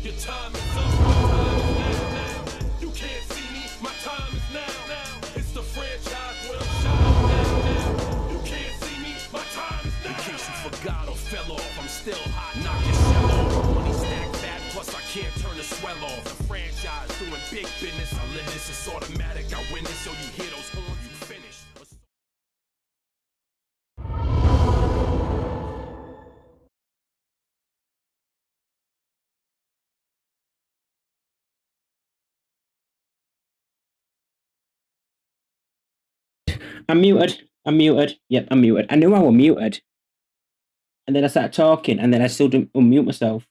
Your time is up, my time is now. You can't see me, my time is now. It's the franchise where I'm shining now. You can't see me, my time is now. In case you forgot or fell off, I'm still hot, knock your shell off. Money stack fat, plus I can't turn the swell off. The franchise doing big business, I live this, it's automatic, I win this, so you hear those horns, you finish. I'm muted. I'm muted. Yep, I'm muted. I knew I was muted. And then I started talking, and then I still didn't unmute myself.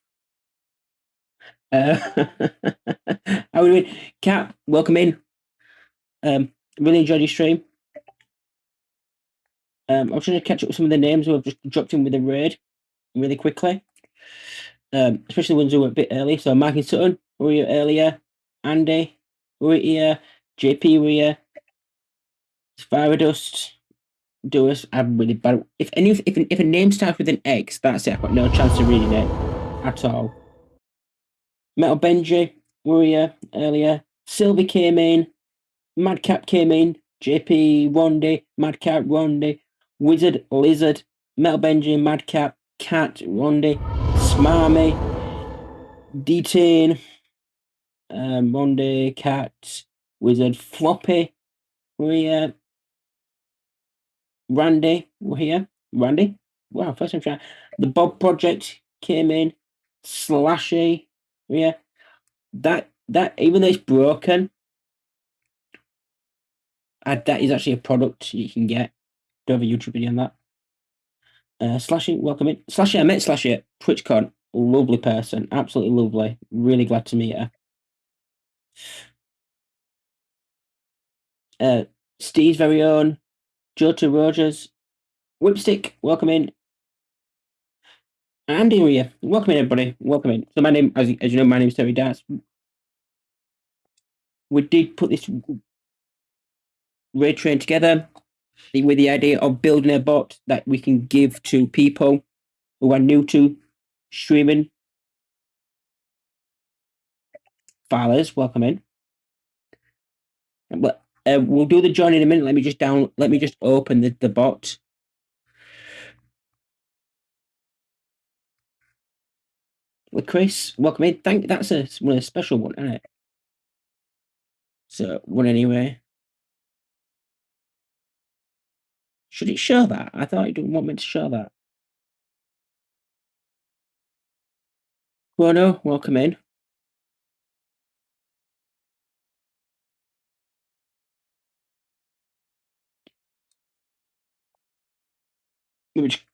How are we doing? Kat, welcome in. Really enjoyed your stream. I was trying to catch up with some of the names who have just dropped in with a raid really quickly. Especially the ones who were a bit early. So Mark and Sutton were here earlier. Andy were here. JP were here. Firedust. Doers. I'm really bad. If a name starts with an X, that's it. I've got no chance of reading it at all. Metal Benji were here earlier. Sylvie came in. Madcap came in. JP, Rondy, Madcap, Rondy, Wizard, Lizard, Metal Benji, Madcap, Cat, Rondy, Smarmy, Detain, Rondy, Cat, Wizard, Floppy were here. Randy were here. Randy? Wow, first time trying. The Bob Project came in. Slashy were here. That even though it's broken, that is actually a product you can get. Do have a YouTube video on that. Slashy, welcome in. Slashy, I met Slashy at TwitchCon. Lovely person, absolutely lovely. Really glad to meet her. Steve's very own, Joto Rogers, Whipstick, welcome in. Andy here, welcome in everybody, welcome in. So my name, as you know, my name is TerrierDarts. We did put this raid train together with the idea of building a bot that we can give to people who are new to streaming. Fathers, welcome in. But we'll do the join in a minute. Let me just open the bot. With Chris, welcome in. That's a special one, isn't it? So one anyway. Should it show that? I thought you didn't want me to show that. Chrono, welcome in. Which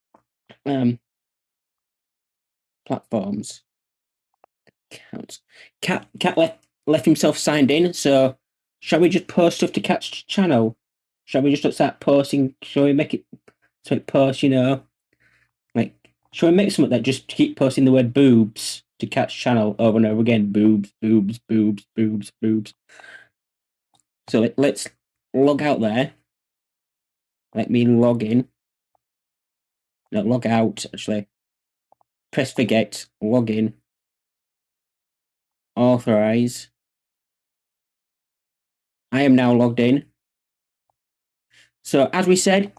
platforms? Counts. Cat left himself signed in, so shall we just post stuff to Cat's channel? Shall we just start posting? Shall we make it so it posts, you know? Like, shall we make something that just keep posting the word boobs to Cat's channel over and over again? Boobs, boobs, boobs, boobs, boobs. So let's log out there. Let me log in. No, log out, actually. Press forget, log in. Authorize. I am now logged in. So as we said,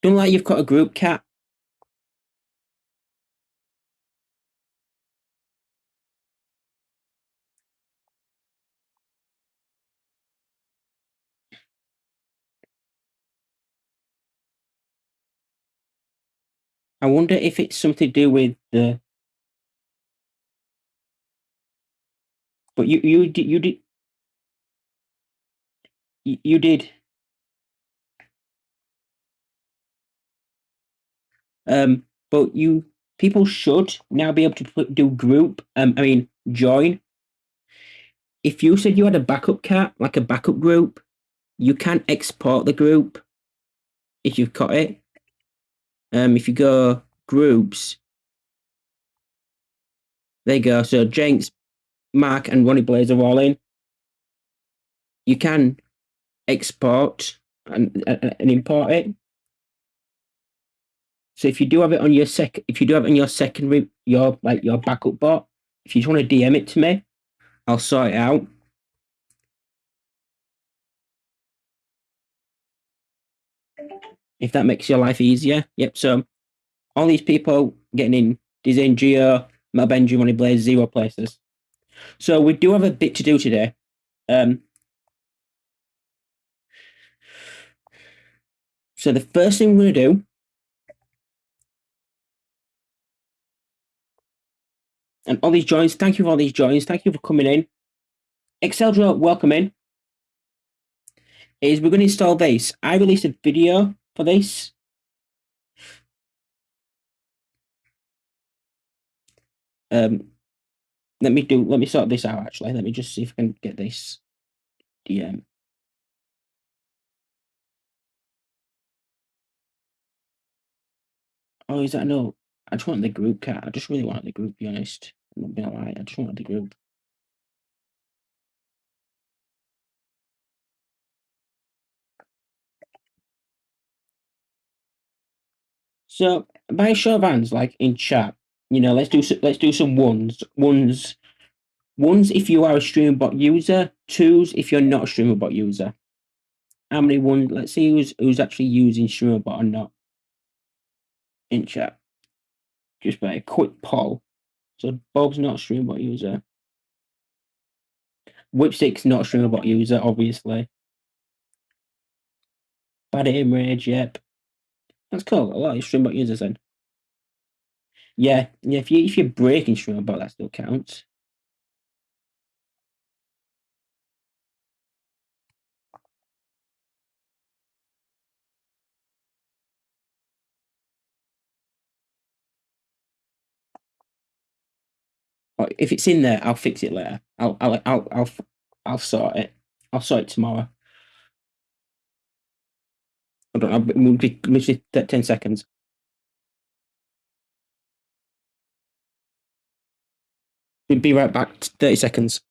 don't like you've got a group, Cat. I wonder if it's something to do with the. But you did. But people should now be able to do group. Join. If you said you had a backup Cat, like a backup group, you can export the group if you've got it. If you go groups, there you go. So Jenks, Mark, and Ronnie Blaze are all in. You can export and import it. So if you do have it on your secondary, your backup bot, if you just want to DM it to me, I'll sort it out. If that makes your life easier. Yep. So all these people getting in Design Geo, Benji, Money Blaze, 0 places. So we do have a bit to do today. So the first thing we're going to do, and all these joins, thank you for all these joins, thank you for coming in. Exceldra, welcome in. Is we're going to install this. I released a video for this. Let me sort this out actually. Let me just see if I can get this DM. Oh, is that no? I just want the group cat. I just really want the group, to be honest. I'm not gonna lie, I just want the group. So by show of hands, like in chat, let's do some ones. Ones if you are a StreamerBot user, twos if you're not a StreamerBot user. How many ones? Let's see who's actually using StreamerBot or not in chat. Just by a quick poll. So Bob's not a StreamerBot user. Whipstick's not a StreamerBot user, obviously. Bad aim rage, yep. That's cool. A lot of StreamerBot users then. Yeah. If you're breaking StreamerBot, that still counts. If it's in there, I'll fix it later. I'll sort it. I'll sort it tomorrow. I don't know. We'll be literally 10 seconds. We'll be right back. 30 seconds.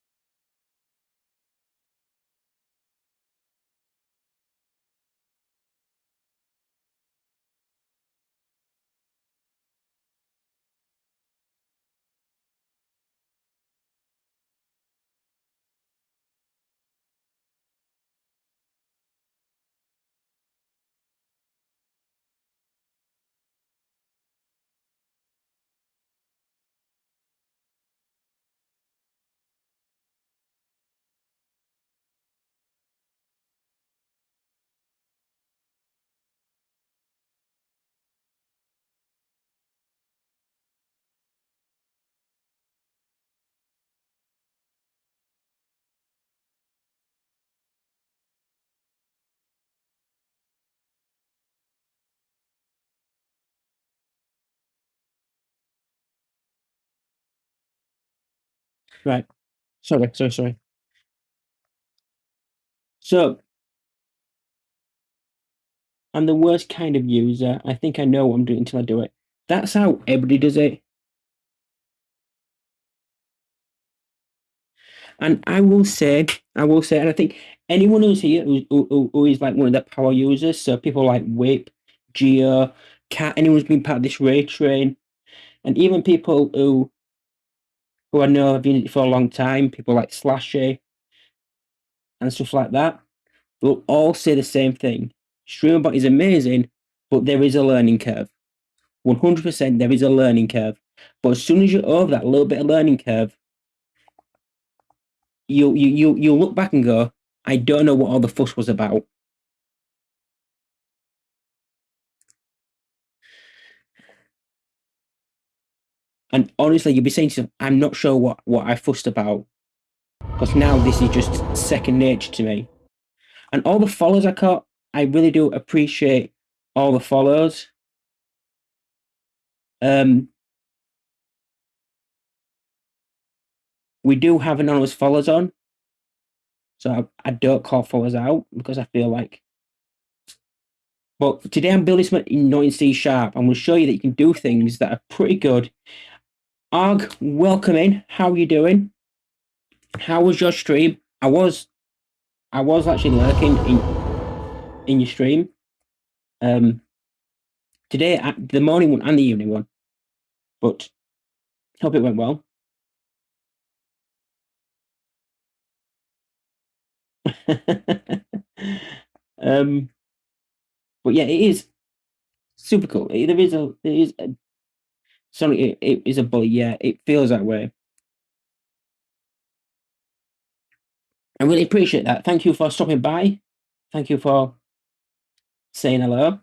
Right. Sorry. So I'm the worst kind of user. I think I know what I'm doing until I do it. That's how everybody does it. And I will say, and I think anyone who's here who is like one of the power users, so people like Whip, Geo, Cat, anyone who's been part of this raid train, and even people who I know have been in it for a long time, people like Slashy and stuff like that, they'll all say the same thing. StreamerBot is amazing, but there is a learning curve. 100% there is a learning curve. But as soon as you're over that little bit of learning curve, you'll look back and go, I don't know what all the fuss was about. And honestly, you'll be saying to yourself, I'm not sure what I fussed about. Because now this is just second nature to me. And all the follows I caught, I really do appreciate all the follows. We do have anonymous followers on. So I don't call followers out because I feel like. But today I'm building something in C#. I'm going to show you that you can do things that are pretty good. Arg, welcome in. How are you doing? How was your stream? I was I was actually lurking in your stream. Today, the morning one and the evening one. But hope it went well. But yeah, it is super cool. Sorry, it is a bully. Yeah, it feels that way. I really appreciate that. Thank you for stopping by. Thank you for saying hello.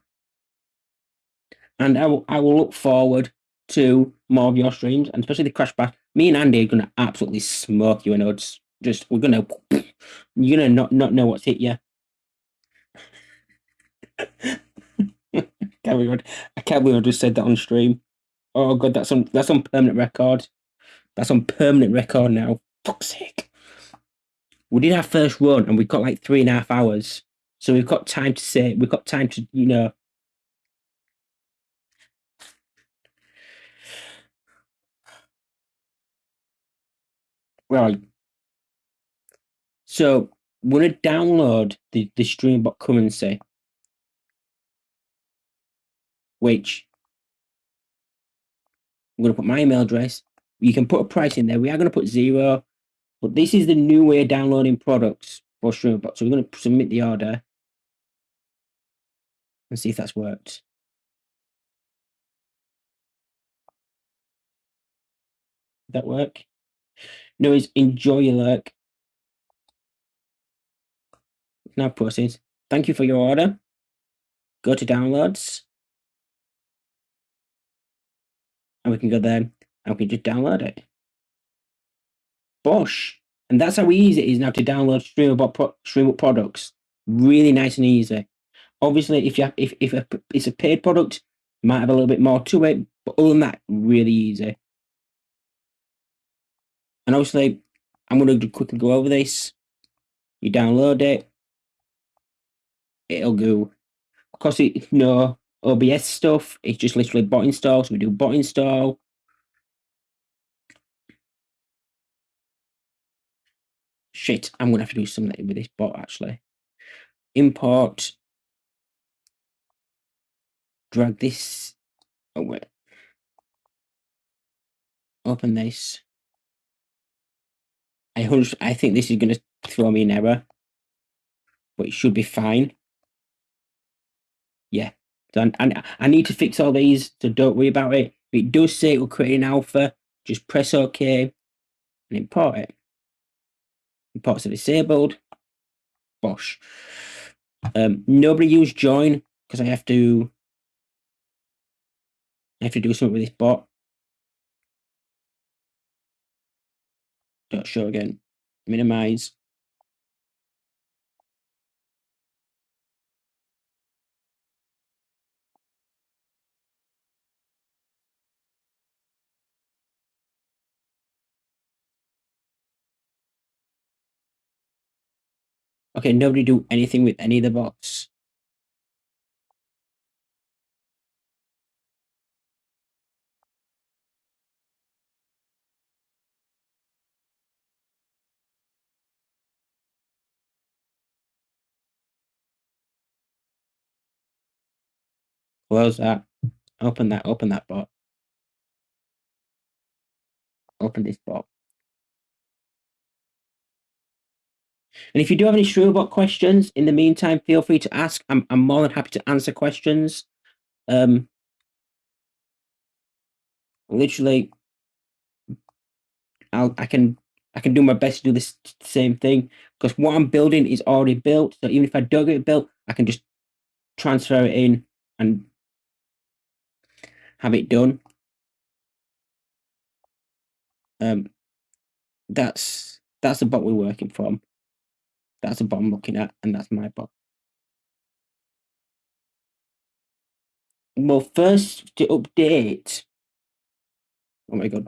And I will look forward to more of your streams, and especially the Crash Bash. Me and Andy are gonna absolutely smoke you, and just we're gonna you're gonna not know what's hit you. Can't believe I can't believe I just said that on stream. Oh god, that's on permanent record. That's on permanent record now. Fuck's sake. We did our first run and we got like 3.5 hours. So we've got time to say we've got time to, right. So we're gonna download the StreamerBot currency, which I'm gonna put my email address. You can put a price in there. We are gonna put 0, but this is the new way of downloading products for StreamerBot. So we're gonna submit the order and see if that's worked. Did that work? No, is enjoy your lurk. Now process. Thank you for your order. Go to downloads. And we can go there and we can just download it. Bosh. And that's how easy it is now to download StreamerBot products. Really nice and easy. Obviously, if it's a paid product, it might have a little bit more to it, but other than that, really easy. And obviously, I'm going to quickly go over this. You download it, it'll go. Because it's no OBS stuff, it's just literally bot install. So we do bot install. Shit, I'm going to have to do something with this bot actually. Import. Drag this. Oh, wait. Open this. I think this is going to throw me an error, but it should be fine. Yeah. So I need to fix all these, so don't worry about it. If it does say it will create an alpha, just press OK and import it. Imports are disabled. Bosh. Nobody use join because I have to do something with this bot. Don't show again. Minimize. Okay, nobody do anything with any of the bots. Close that. Open that bot. Open this bot. And if you do have any StreamerBot questions, in the meantime, feel free to ask. I'm more than happy to answer questions. Literally, I can do my best to do this same thing because what I'm building is already built. So even if I don't get it built, I can just transfer it in and have it done. That's the bot we're working from. That's the bot I'm looking at, and that's my bot. Well, first to update. Oh my god.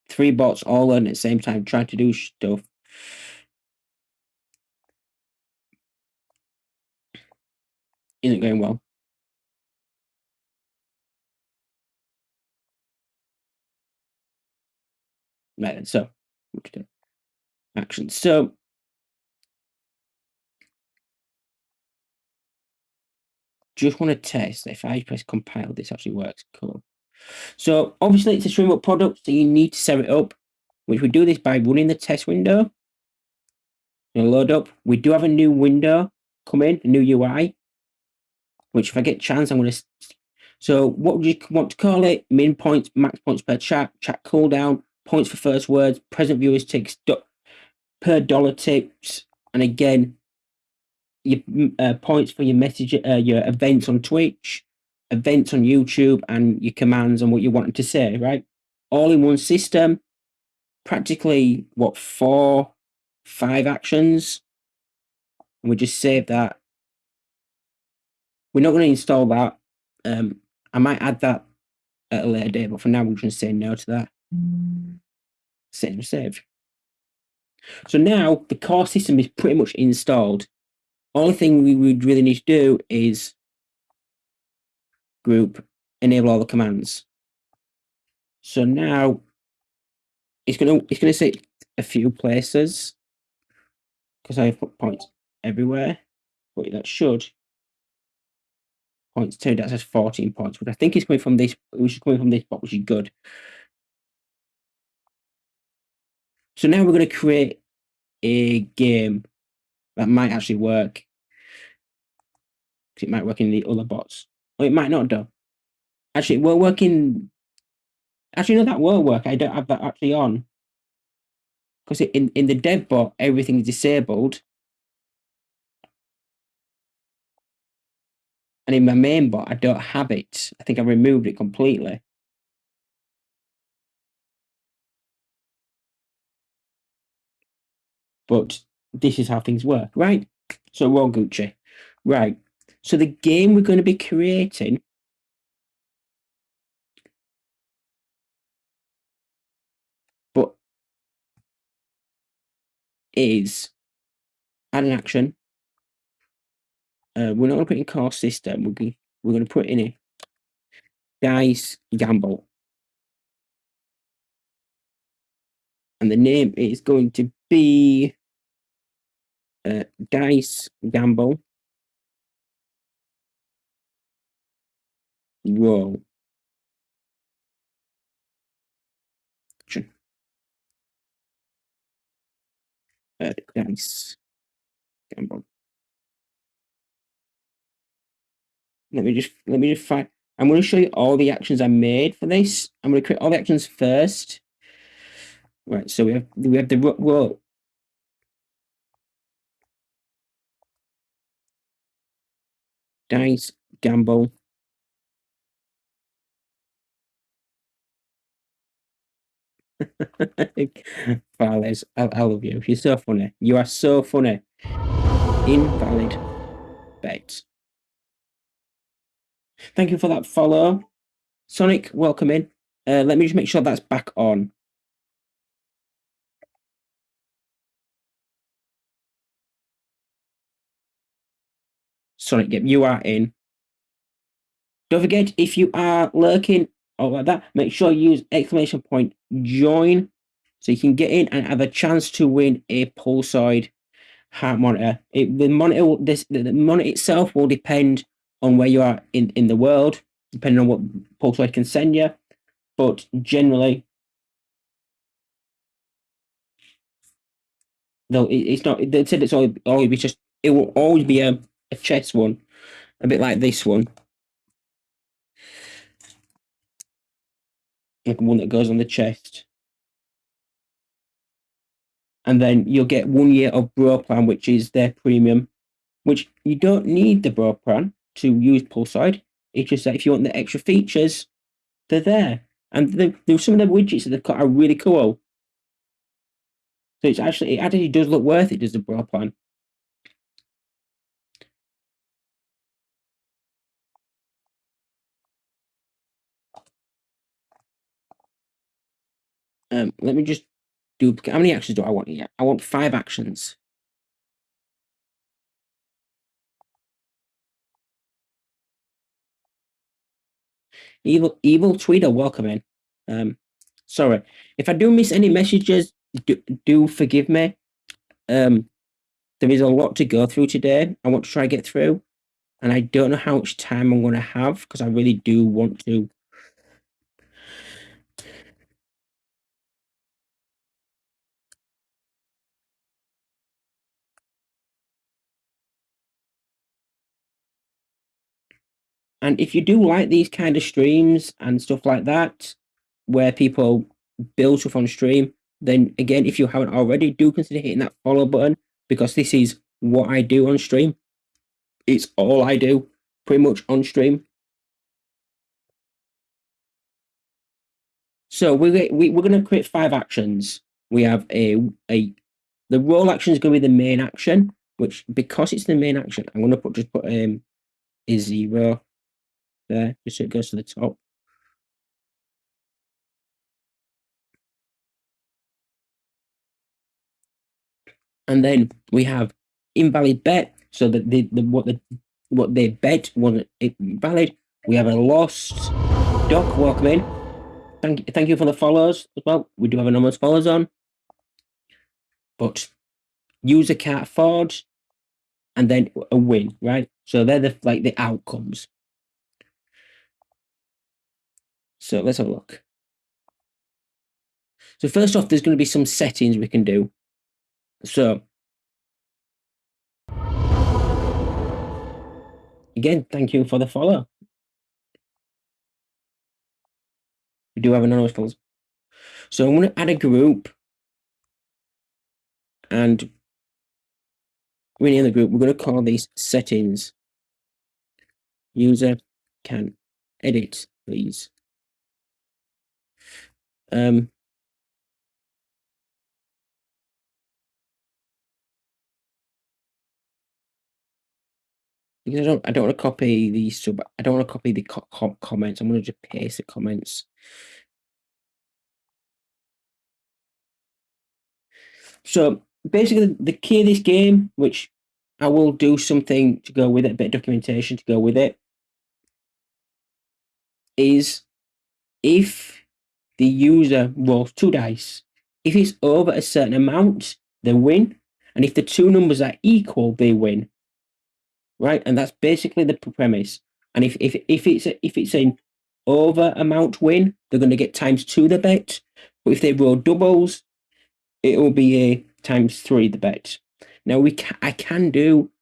Three bots all on at the same time trying to do stuff. Isn't going well. Right then, so action. So just want to test if I press compile, this actually works. Cool. So obviously it's a StreamerDotBot product, so you need to set it up, which we do this by running the test window. It'll load up. We do have a new window come in, a new UI, which if I get a chance, I'm going to. So what would you want to call it? Min points, max points per chat, chat cooldown, points for first words, present viewers ticks, per dollar tips, and again, your points for your message, your events on Twitch, events on YouTube, and your commands and what you wanted to say, right? All in one system. Practically, what, 4, 5 actions? And we just save that. We're not going to install that. I might add that at a later date, but for now, we're just going to say no to that. Save. So now the core system is pretty much installed. Only thing we would really need to do is group, enable all the commands. So now it's gonna say a few places because I've put points everywhere, but that should points to that says 14 points, which I think is coming from this, which is coming from this box, which is good. So now we're going to create a game that might actually work. It might work in the other bots, or it might not do. Actually, it will work in. Actually, no, that will work. I don't have that actually on because in the dev bot everything is disabled, and in my main bot I don't have it. I think I removed it completely. But this is how things work, right? So we're all Gucci, right? So the game we're going to be creating but is add an action. We're not going to put in core system. We're going to put in a dice gamble, and the name is going to be dice gamble roll. Dice gamble. Let me just find. I'm going to show you all the actions I made for this. I'm going to create all the actions first. Right, so we have the roll. Dice gamble. Fales, I love you. You're so funny. You are so funny. Invalid bet. Thank you for that follow. Sonic, welcome in. Let me just make sure that's back on. Sonic, yep, you are in. Don't forget, if you are lurking or like that, make sure you use exclamation point join so you can get in and have a chance to win a Pulsar heart monitor. The monitor itself will depend on where you are in the world, depending on what Pulsar can send you. But generally, though it's not. They said it's always be just. It will always be a chess one, a bit like this one, like one that goes on the chest. And then you'll get 1 year of Bro Plan, which is their premium, which you don't need the Bro Plan to use Pulsar. It's just that if you want the extra features, they're there. And there's some of the widgets that they've got are really cool. So it actually does look worth it, does the Bro Plan. Let me just duplicate. How many actions do I want here? I want 5 actions. Evil Tweeter, welcome in. Sorry. If I do miss any messages, do forgive me. There is a lot to go through today. I want to try and get through, and I don't know how much time I'm going to have because I really do want to. And if you do like these kind of streams and stuff like that, where people build stuff on stream, then again, if you haven't already, do consider hitting that follow button because this is what I do on stream. It's all I do pretty much on stream. So we're going to create 5 actions. We have the role action is going to be the main action, which because it's the main action, I'm going to just put a 0 there, just so it goes to the top. And then we have invalid bet, so that what they bet wasn't valid. We have a lost. Doc, welcome in. Thank you for the follows as well. We do have anonymous follows on, but user can't afford, and then a win, right? So they're the outcomes. So let's have a look. So first off, there's going to be some settings we can do. So again, thank you for the follow. We do have anonymous follows. So I'm going to add a group, and rename the group. We're going to call these settings. User can edit, please. Because I don't want to copy the sub. I don't want to copy the comments. I'm going to just paste the comments. So basically, the key of this game, which I will do something to go with it, a bit of documentation to go with it, is if the user rolls 2 dice, if it's over a certain amount, they win, and if the 2 numbers are equal, they win. Right, and that's basically the premise. And if it's an over amount win, they're going to get ×2 the bet. But if they roll doubles, it will be a ×3 the bet. Now I can do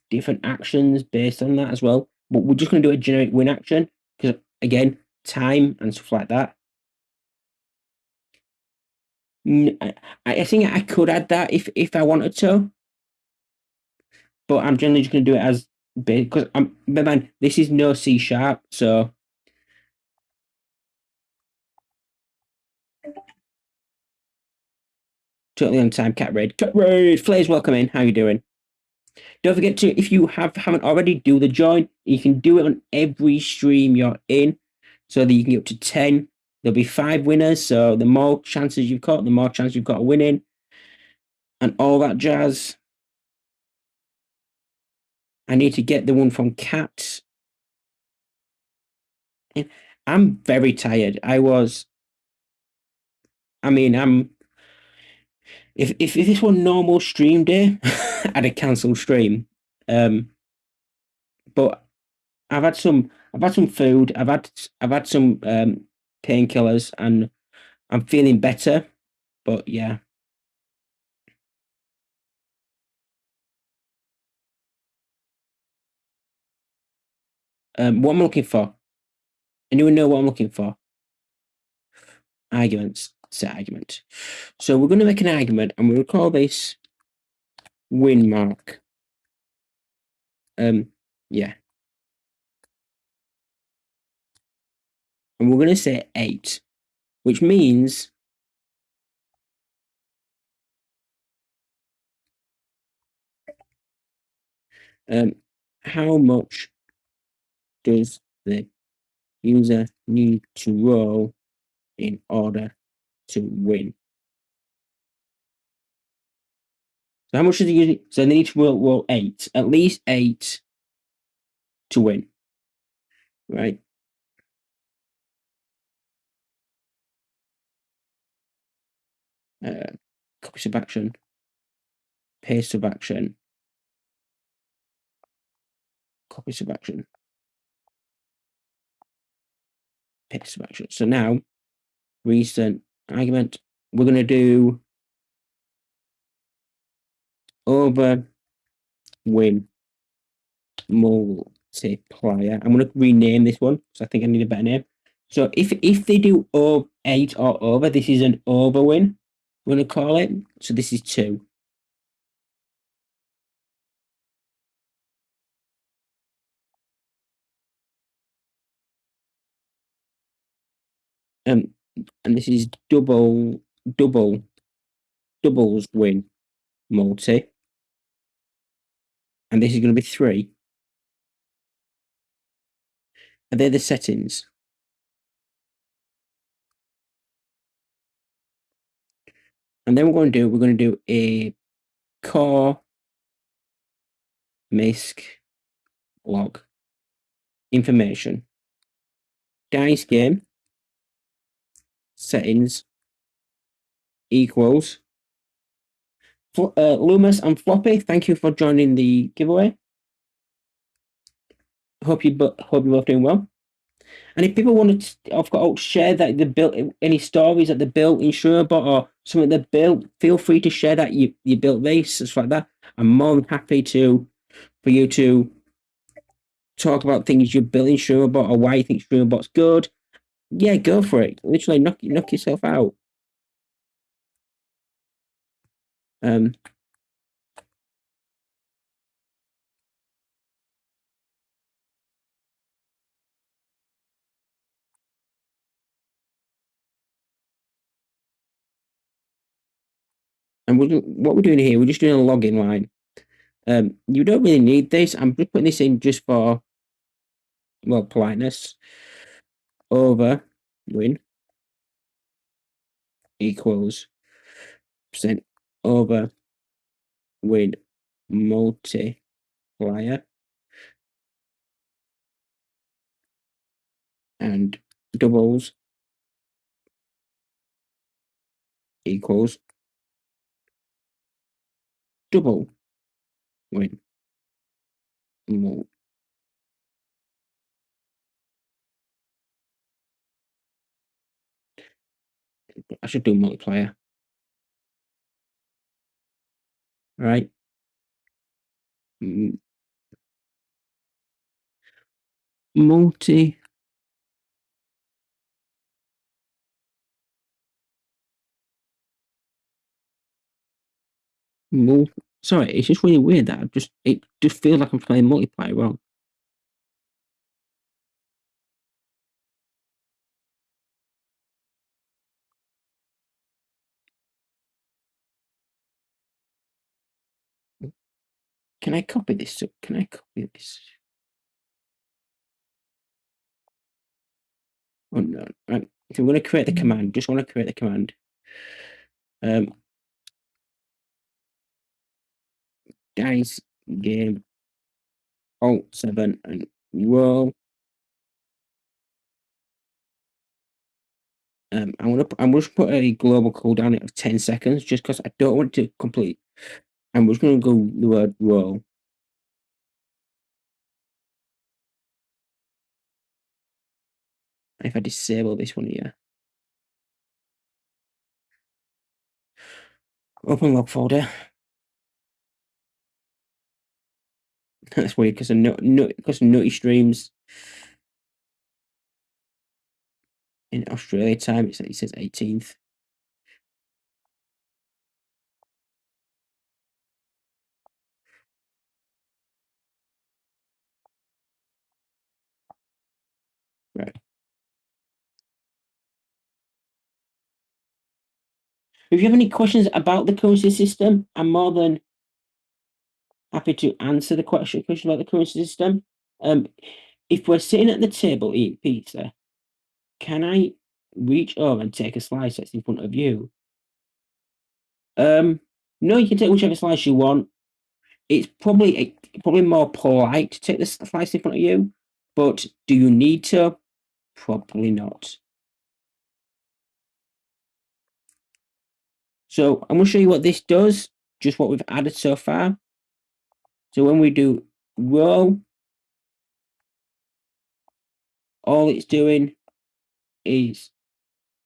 different actions based on that as well, but we're just going to do a generic win action because again, time and stuff like that. I think I could add that if I wanted to, but I'm generally just going to do it as big because man, this is no C#, so totally on time. Cat Raid, Flares, welcome in. How you doing? Don't forget to, if you haven't already, do the join. You can do it on every stream you're in, so that you can get up to 10. There'll be 5 winners, so the more chances you've got, the more chance you've got of winning, and all that jazz. I need to get the one from Cat. I'm very tired. If this were normal stream day, I'd have cancelled stream. But I've had some food. I've had some painkillers, and I'm feeling better. But yeah. What I'm looking for? Anyone know what I'm looking for? Arguments. Set argument. So we're going to make an argument, and we'll call this win mark. Yeah. And we're going to say 8, which means how much does the user need to roll in order to win? So how much does the user? So they need to roll 8, at least 8 to win, right? Copy sub action, paste sub action, copy sub action, paste sub action. So now, recent argument, we're going to do over win multiplier. I'm going to rename this one because I think I need a better name. So if they do 8 or over, this is an over win. We're going to call it. So this is 2. And this is doubles win multi, and this is going to be 3. And they're the settings. And then we're going to do a core misc log information dice game settings equals Loomis and Floppy. Thank you for joining the giveaway. Hope you're both doing well. And if people want to, I've got to share that they built any stories that they built in StreamerBot or something they built, feel free to share that you built this, stuff like that. I'm more than happy for you to talk about things you built in StreamerBot or why you think StreamerBot's good. Yeah, go for it. Literally knock yourself out. And what we're doing here, we're just doing a login line. You don't really need this. I'm just putting this in just for, well, politeness. Over win equals percent over win multiplier and doubles equals double win. I should do multiplier. All right. Multi. Sorry, it's just really weird that it just feels like I'm playing multiplayer wrong. Can I copy this? Can I copy this? Oh no! Right. If I'm going to create the command, just want to create the command. Dice game Alt 7 and roll. I'm just put a global cooldown of 10 seconds just because I don't want it to complete. I'm just going to go the word roll. If I disable this one here, open log folder. That's weird because nutty streams in Australia time. It says 18th. Right. If you have any questions about the currency system, I'm more than happy to answer the question about the currency system. If we're sitting at the table eating pizza, can I reach over and take a slice that's in front of you? No, you can take whichever slice you want. It's probably more polite to take the slice in front of you, but do you need to? Probably not. So I'm going to show you what this does, just what we've added so far. So when we do row, all it's doing is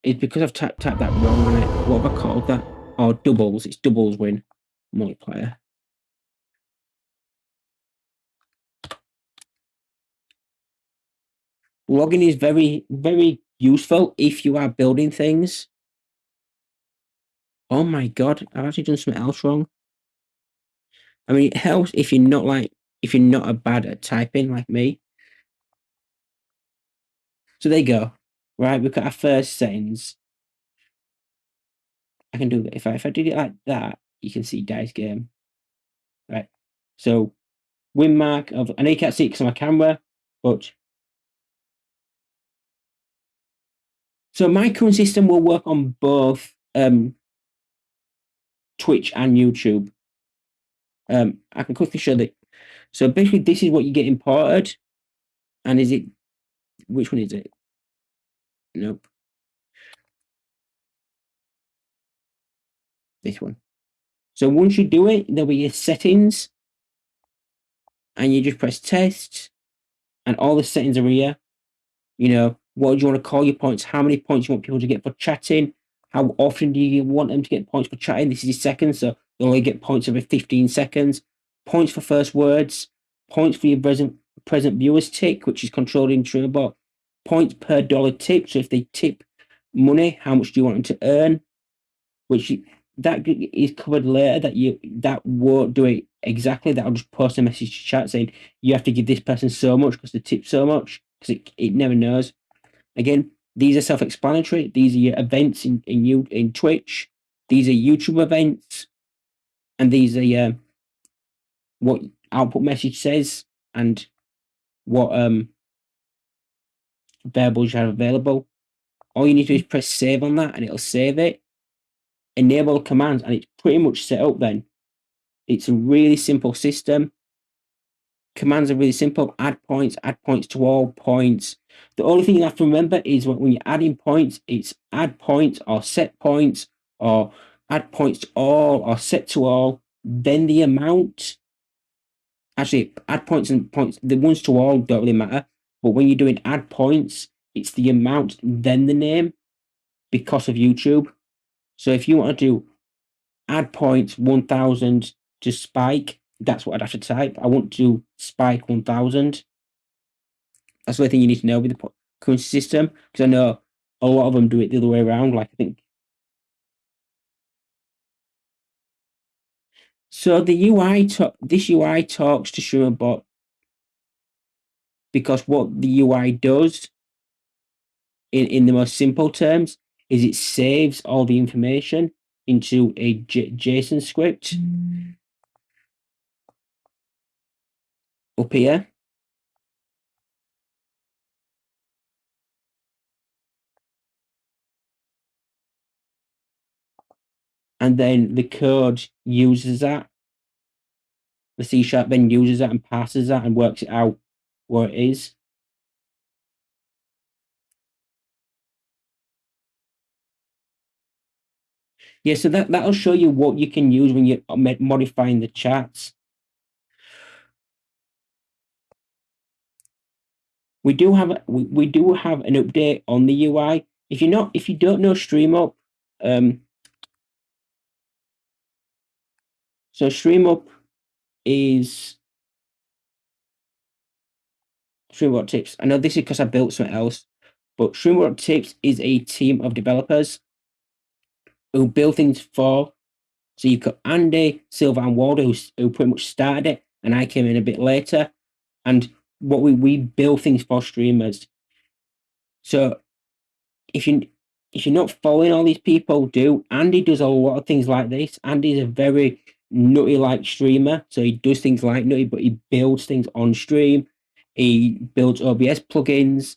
because I've tapped that wrong on it. What have I called that? Oh, doubles. It's doubles win multiplier. Logging is very, very useful if you are building things. Oh my god, I've actually done something else wrong. I mean, it helps if you're not a bad at typing like me. So there you go. Right, we've got our first settings. I can do that. If I did it like that, you can see dice game. Right. So win mark of, I know you can't see it because of my camera, but so my current system will work on both Twitch and YouTube. I can quickly show that. So basically, this is what you get imported, and is it? Which one is it? Nope, this one. So once you do it, there'll be your settings, and you just press test, and all the settings are here. You know, what do you want to call your points? How many points you want people to get for chatting? How often do you want them to get points for chatting? This is your seconds, so you only get points every 15 seconds. Points for first words, points for your present viewers tick, which is controlled in StreamerBot. Points per dollar tip. So if they tip money, how much do you want them to earn? Which that is covered later. That won't do it exactly. That'll just post a message to chat saying you have to give this person so much because they tip so much, because it never knows. Again, these are self-explanatory. These are your events in Twitch. These are YouTube events, and these are what output message says and what variables you have available. All you need to do is press save on that, and it'll save it. Enable commands, and it's pretty much set up. Then it's a really simple system. Commands are really simple. Add points to all points. The only thing you have to remember is when you're adding points, it's add points or set points or add points to all or set to all, then the amount. Actually, add points and points, the ones to all don't really matter. But when you're doing add points, it's the amount, then the name, because of YouTube. So if you want to do add points 1000 to Spike, that's what I'd have to type. I want to Spike 1000. That's the only thing you need to know with the currency system, because I know a lot of them do it the other way around. Like I think so. The UI this UI talks to StreamerBot because what the UI does in the most simple terms is it saves all the information into a JSON script up here. And then the code uses that. The C# then uses that and passes that and works it out where it is. Yeah, so that'll show you what you can use when you're modifying the chats. We do have an update on the UI. If you don't know StreamUp, so StreamUp is StreamerDot Tips. I know this is because I built something else, but StreamerDot Tips is a team of developers who build things for. So you've got Andy, Silva, and Waldo who pretty much started it, and I came in a bit later. And what we build things for streamers. So if you're not following all these people, Andy does a lot of things like this. Andy's a very nutty like streamer, so he does things like nutty, but he builds things on stream. He builds OBS plugins.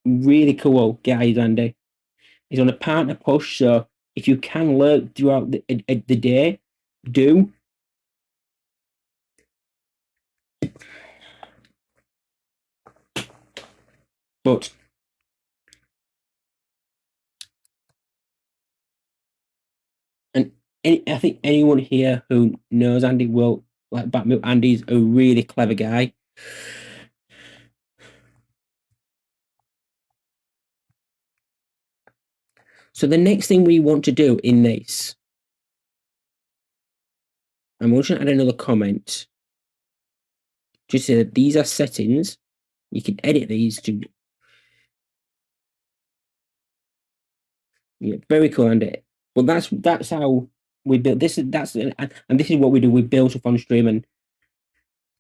Really cool guys, Andy. He's on a partner push, so if you can learn throughout the day, do. But and I think anyone here who knows Andy will like back me up. Andy's a really clever guy. So the next thing we want to do in this, I'm going to add another comment. Just say that these are settings. You can edit these to. Yeah, very cool, Andy. Well, that's how we built this. That's and this is what we do. We build up on stream and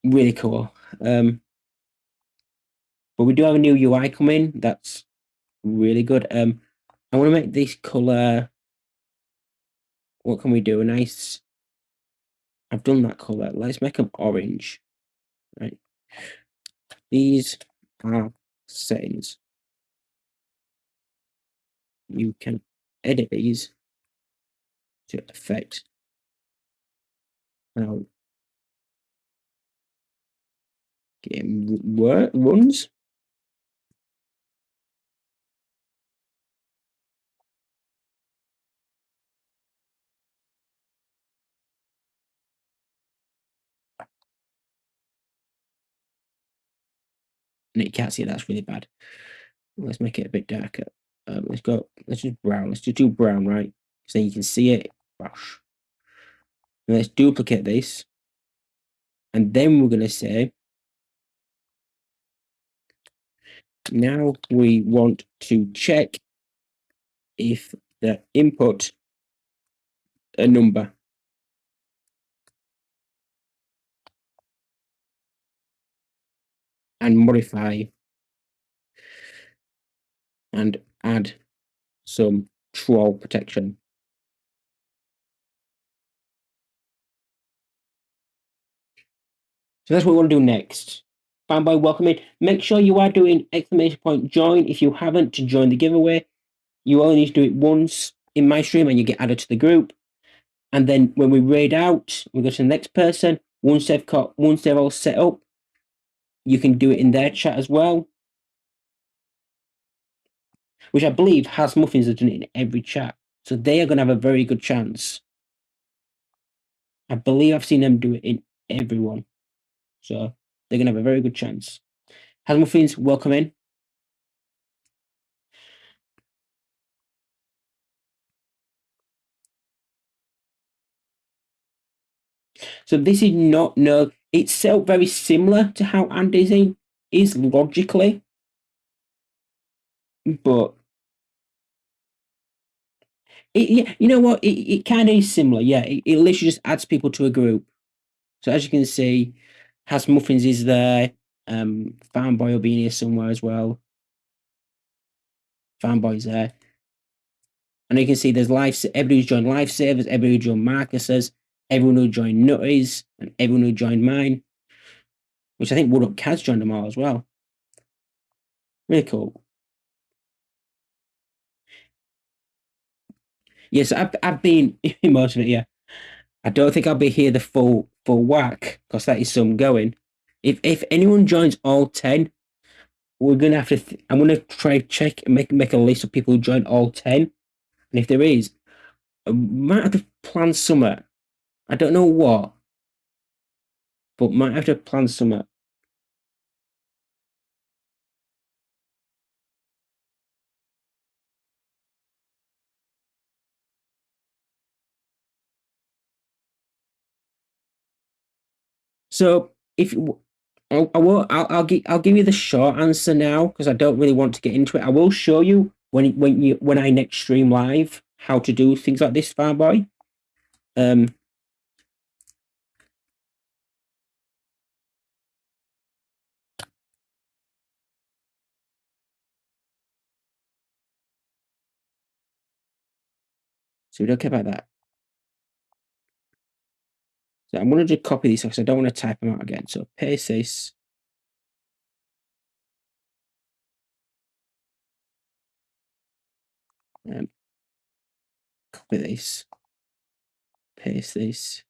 really cool. But we do have a new UI coming. That's really good. I want to make this color. What can we do? A nice. I've done that color. Let's make them orange. Right. These are settings. You can edit these to affect how game runs. And you can't see that's really bad. Let's make it a bit darker. Let's go. Let's just brown. Let's just do brown, right? So you can see it. Gosh. And let's duplicate this, and then we're gonna say now we want to check if the input a number. And modify and add some troll protection. So that's what we want to do next. Fanboy, welcome in. Make sure you are doing !join if you haven't to join the giveaway. You only need to do it once in my stream and you get added to the group. And then when we raid out, we go to the next person. Once they're all set up, you can do it in their chat as well. Which I believe Has Muffins are doing it in every chat. So they are going to have a very good chance. I believe I've seen them do it in everyone. So they're going to have a very good chance. Has Muffins, welcome in. So this is not, no, it's set up very similar to how Andy's is logically. But yeah, you know what? It kind of is similar. Yeah, it literally just adds people to a group. So as you can see, Has Muffins is there. Fanboy will be in here somewhere as well. Fanboy's there. And you can see there's everybody who's joined lifesavers, everybody who joined Marcus's, everyone who joined Nutties, and everyone who joined mine. Which I think Wood Up Kaz joined them all as well. Really cool. Yes, I've been in most of it, yeah. I don't think I'll be here the full whack, because that is some going. If anyone joins all 10, we're gonna have to. I'm gonna try check and make a list of people who join all 10, and if there is, I might have to plan something. I don't know what, but might have to plan something. So if I'll give you the short answer now because I don't really want to get into it. I will show you when I next stream live how to do things like this, Farboy. So we don't care about that. So I'm going to just copy these because I don't want to type them out again. So paste this. Copy this. Paste this.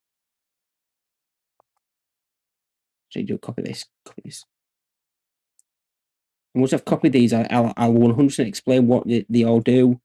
So you do copy this. Copy this. And once I've copied these, I'll 100% explain what they all do.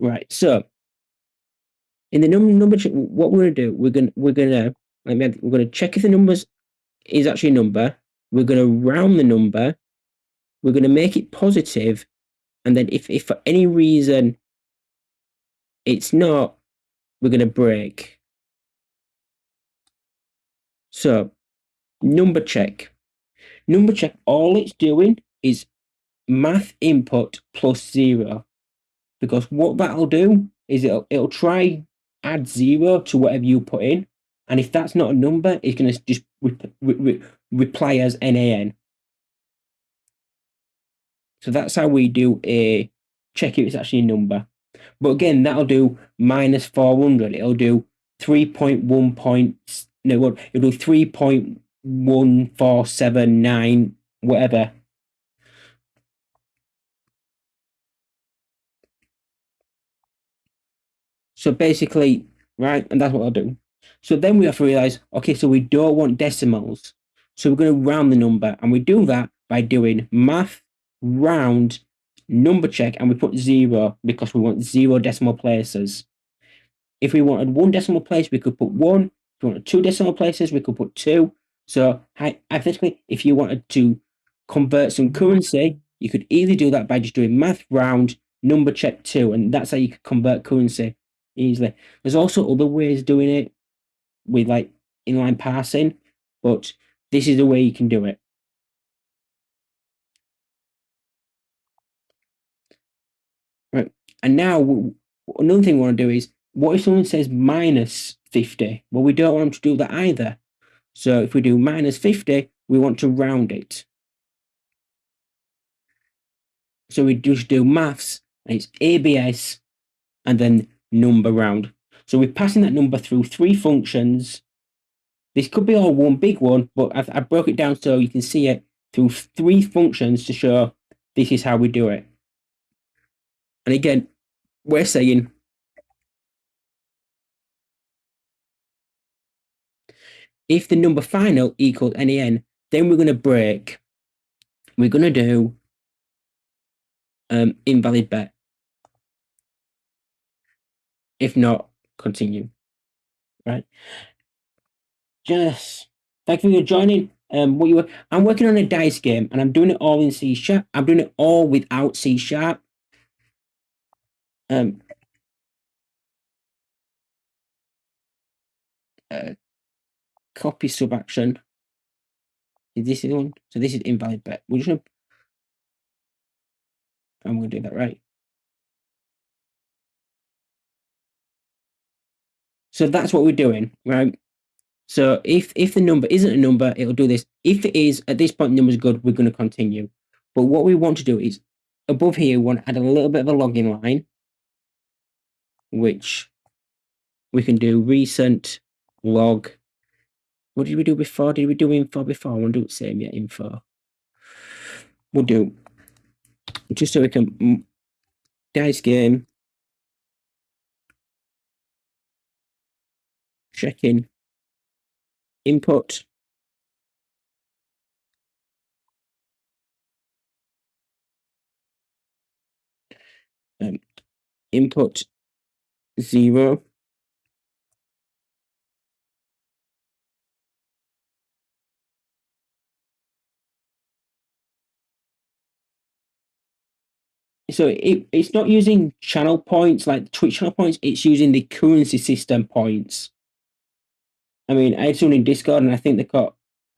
Right. So in the number check, what we're gonna do, we're gonna check if the numbers is actually a number. We're gonna round the number. We're gonna make it positive, and then if for any reason it's not, we're gonna break. So number check. Number check. All it's doing is math input plus 0, because what that'll do is it'll try add 0 to whatever you put in, and if that's not a number, it's going to just reply as NaN. So that's how we do a check if it's actually a number. But again, that'll do minus 400. It'll do 3.1 points. No, what? It'll do 3.1479, whatever. So basically, right, and that's what I'll do. So then we have to realize, okay, so we don't want decimals. So we're going to round the number, and we do that by doing math, round, number check, and we put 0 because we want 0 decimal places. If we wanted 1 decimal place, we could put 1. If we wanted 2 decimal places, we could put 2. So hypothetically, if you wanted to convert some currency, you could either do that by just doing math, round, number check 2, and that's how you could convert currency easily. There's also other ways of doing it with like inline parsing, but this is the way you can do it. Right. And now another thing we want to do is, what if someone says minus 50? Well, we don't want them to do that either. So if we do minus 50, we want to round it. So we just do maths, and it's ABS, and then number round. So we're passing that number through 3 functions. This could be all one big one, but I broke it down so you can see it through 3 functions to show this is how we do it. And again, we're saying if the number final equals NaN, then we're going to break. We're going to do invalid bet. If not, continue. Right. Just thank you for joining. I'm working on a dice game, and I'm doing it all in C#. I'm doing it all without C#. Um, copy sub action. This is the one. So this is invalid bet. We're just gonna. I'm gonna do that right. So that's what we're doing, right? So if the number isn't a number, it'll do this. If it is, at this point, the number's good, we're going to continue. But what we want to do is, above here, we want to add a little bit of a login line, which we can do recent log. What did we do before? Did we do info before? I want to do the same, yeah, info. We'll do, just so we can, dice game, check in, input, input 0. So it's not using channel points like Twitch channel points, it's using the currency system points. I mean, I had someone in Discord, and I think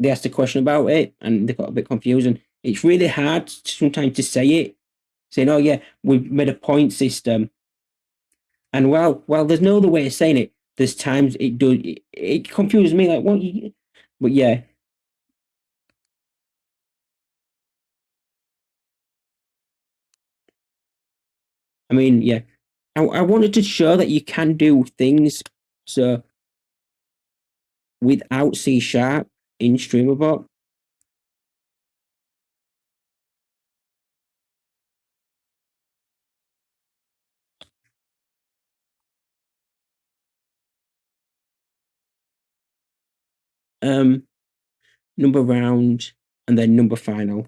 they asked a question about it, and they got a bit confused. And it's really hard sometimes to say it, saying, "Oh yeah, we've made a point system." And while there's no other way of saying it, there's times it confuses me. Like what? But yeah, I mean, yeah, I wanted to show that you can do things so without C# in StreamerBot. Number round, and then number final.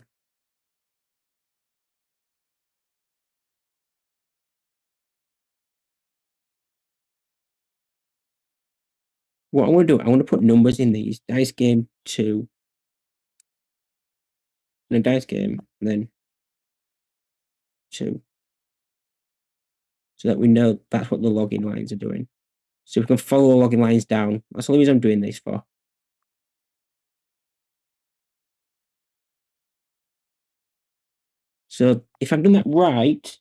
What I want to do, I want to put numbers in these. Dice game 2. And a dice game, and then 2. So that we know that's what the login lines are doing. So we can follow the login lines down. That's the only reason I'm doing this for. So if I've done that right,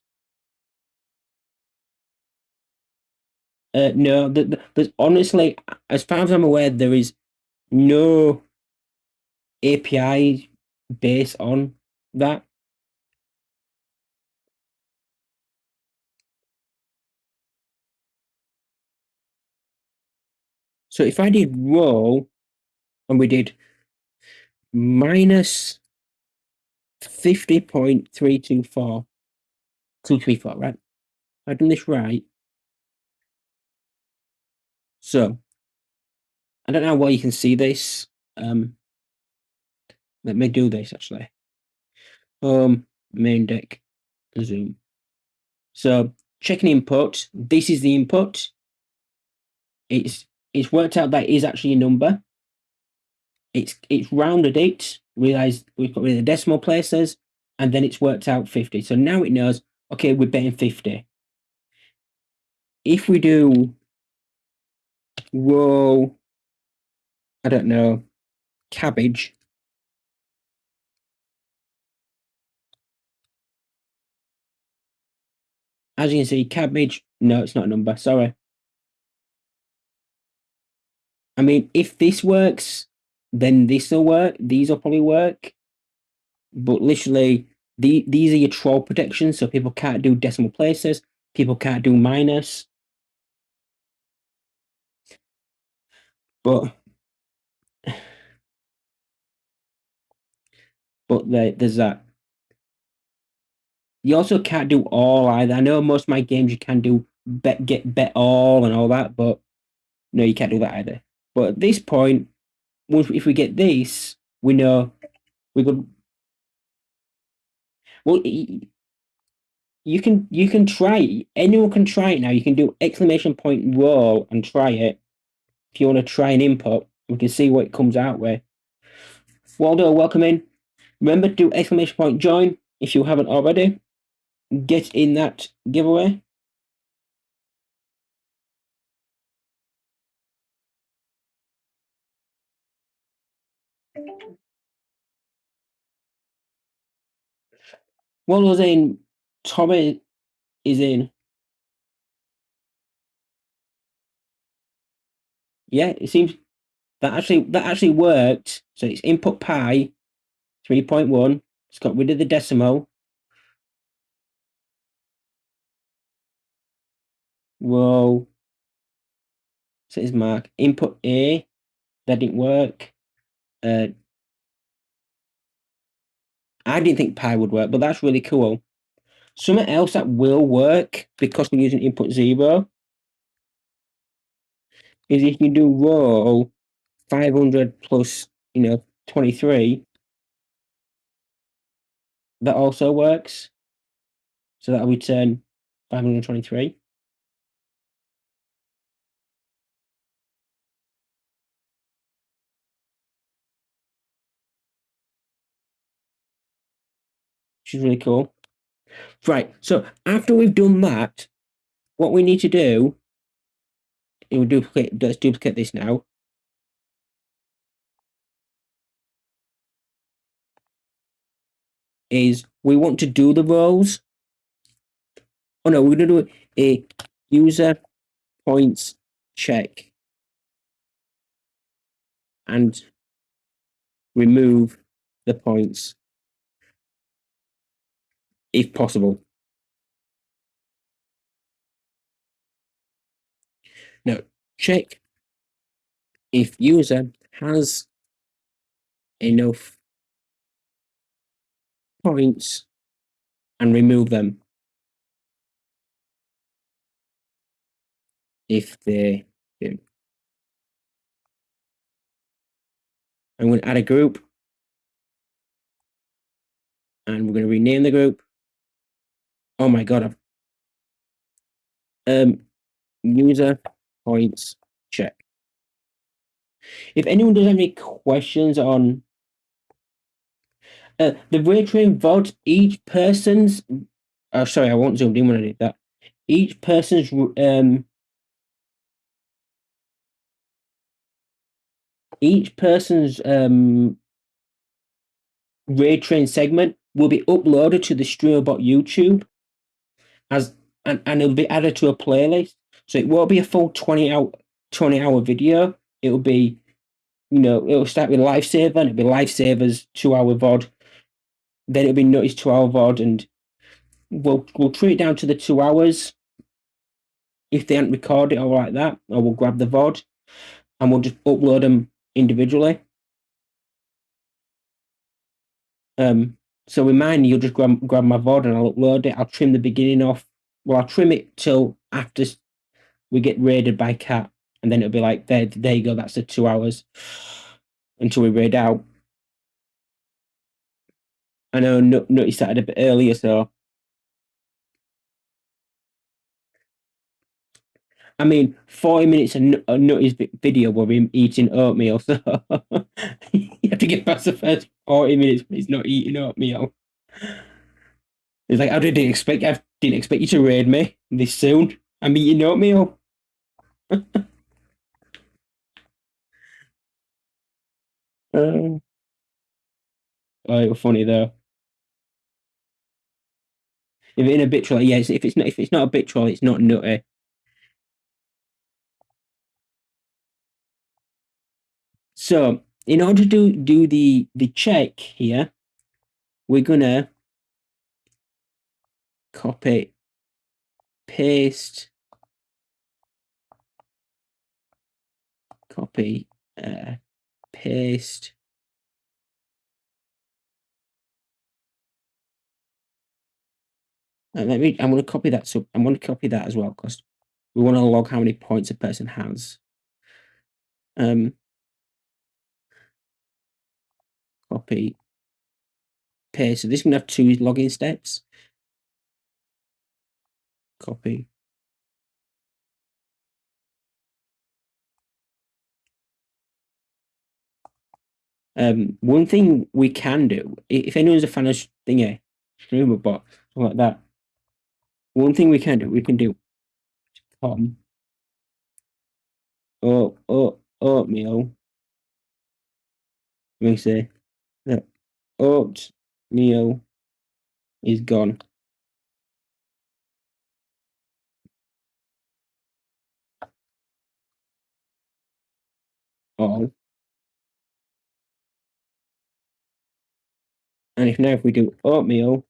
no, there's honestly, as far as I'm aware, there is no API based on that. So if I did roll and we did minus 50.324, right? I've done this right. So I don't know why you can see this. Let me do this actually. Main deck, zoom. So checking input. This is the input. It's worked out that is actually a number. It's rounded it. Realized we've got rid of the decimal places, and then it's worked out 50. So now it knows. Okay, we're betting 50. If we do roll, I don't know, cabbage. As you can see, cabbage. No, it's not a number. Sorry. I mean, if this works, then this will work. These will probably work. But literally, these are your troll protections, so people can't do decimal places. People can't do minus. But there's that. You also can't do all either. I know most of my games you can do bet all and all that, but no, you can't do that either. But at this point, if we get this, we know we could. Well, you can try it. Anyone can try it now. You can do exclamation point roll and try it. If you want to try an input, we can see what it comes out with. Waldo, welcome in. Remember to do exclamation point join if you haven't already. Get in that giveaway. Waldo's in. Tommy is in. Yeah, it seems that actually worked. So it's input pi 3.1. It's got rid of the decimal. Whoa. Says mark. Input A. That didn't work. I didn't think pi would work, but that's really cool. Something else that will work because we're using input 0 is if you do roll 500 plus 23, that also works. So that'll return 523. Which is really cool. Right, so after we've done that, what we need to do, let's duplicate this now. Is we want to do the roles. Oh no, we're going to do a user points check and remove the points if possible. Now, check if user has enough points and remove them if they do. I'm going to add a group and we're going to rename the group. Oh my god, user points check. If anyone does have any questions on the ray train VOD, each person's oh sorry, I won't zoom in when I did that. Each person's ray train segment will be uploaded to the StreamerBot YouTube as and it'll be added to a playlist. So it won't be a full 20-hour video. It'll be, it'll start with Lifesaver and it'll be Lifesaver's 2-hour VOD. Then it'll be Nutty's 2-hour VOD, and we'll treat it down to the 2 hours if they haven't recorded it or like that, or we'll grab the VOD and we'll just upload them individually. So with mine, you'll just grab my VOD and I'll upload it. I'll trim the beginning off. Well, I'll trim it till after we get raided by Cat, and then it'll be like, there you go, that's the 2 hours until we raid out. I know Nutty started a bit earlier, so I mean, 40 minutes of Nutty's video where him eating oatmeal, so you have to get past the first 40 minutes when he's not eating oatmeal. It's like, I didn't expect you to raid me this soon. I'm eating oatmeal. Oh, it was funny though. If it's in a bit troll, yes. If it's not a bit troll, it's not Nutty. So in order to do the check here, we're gonna copy, paste, copy, paste. I'm going to copy that. So I'm going to copy that as well because we want to log how many points a person has. Copy, paste. So this is going to have 2 login steps. Copy. One thing we can do, if anyone's a fan of StreamerBot, something like that, one thing we can do oatmeal. Let me say that oatmeal is gone. All. And if we do oatmeal,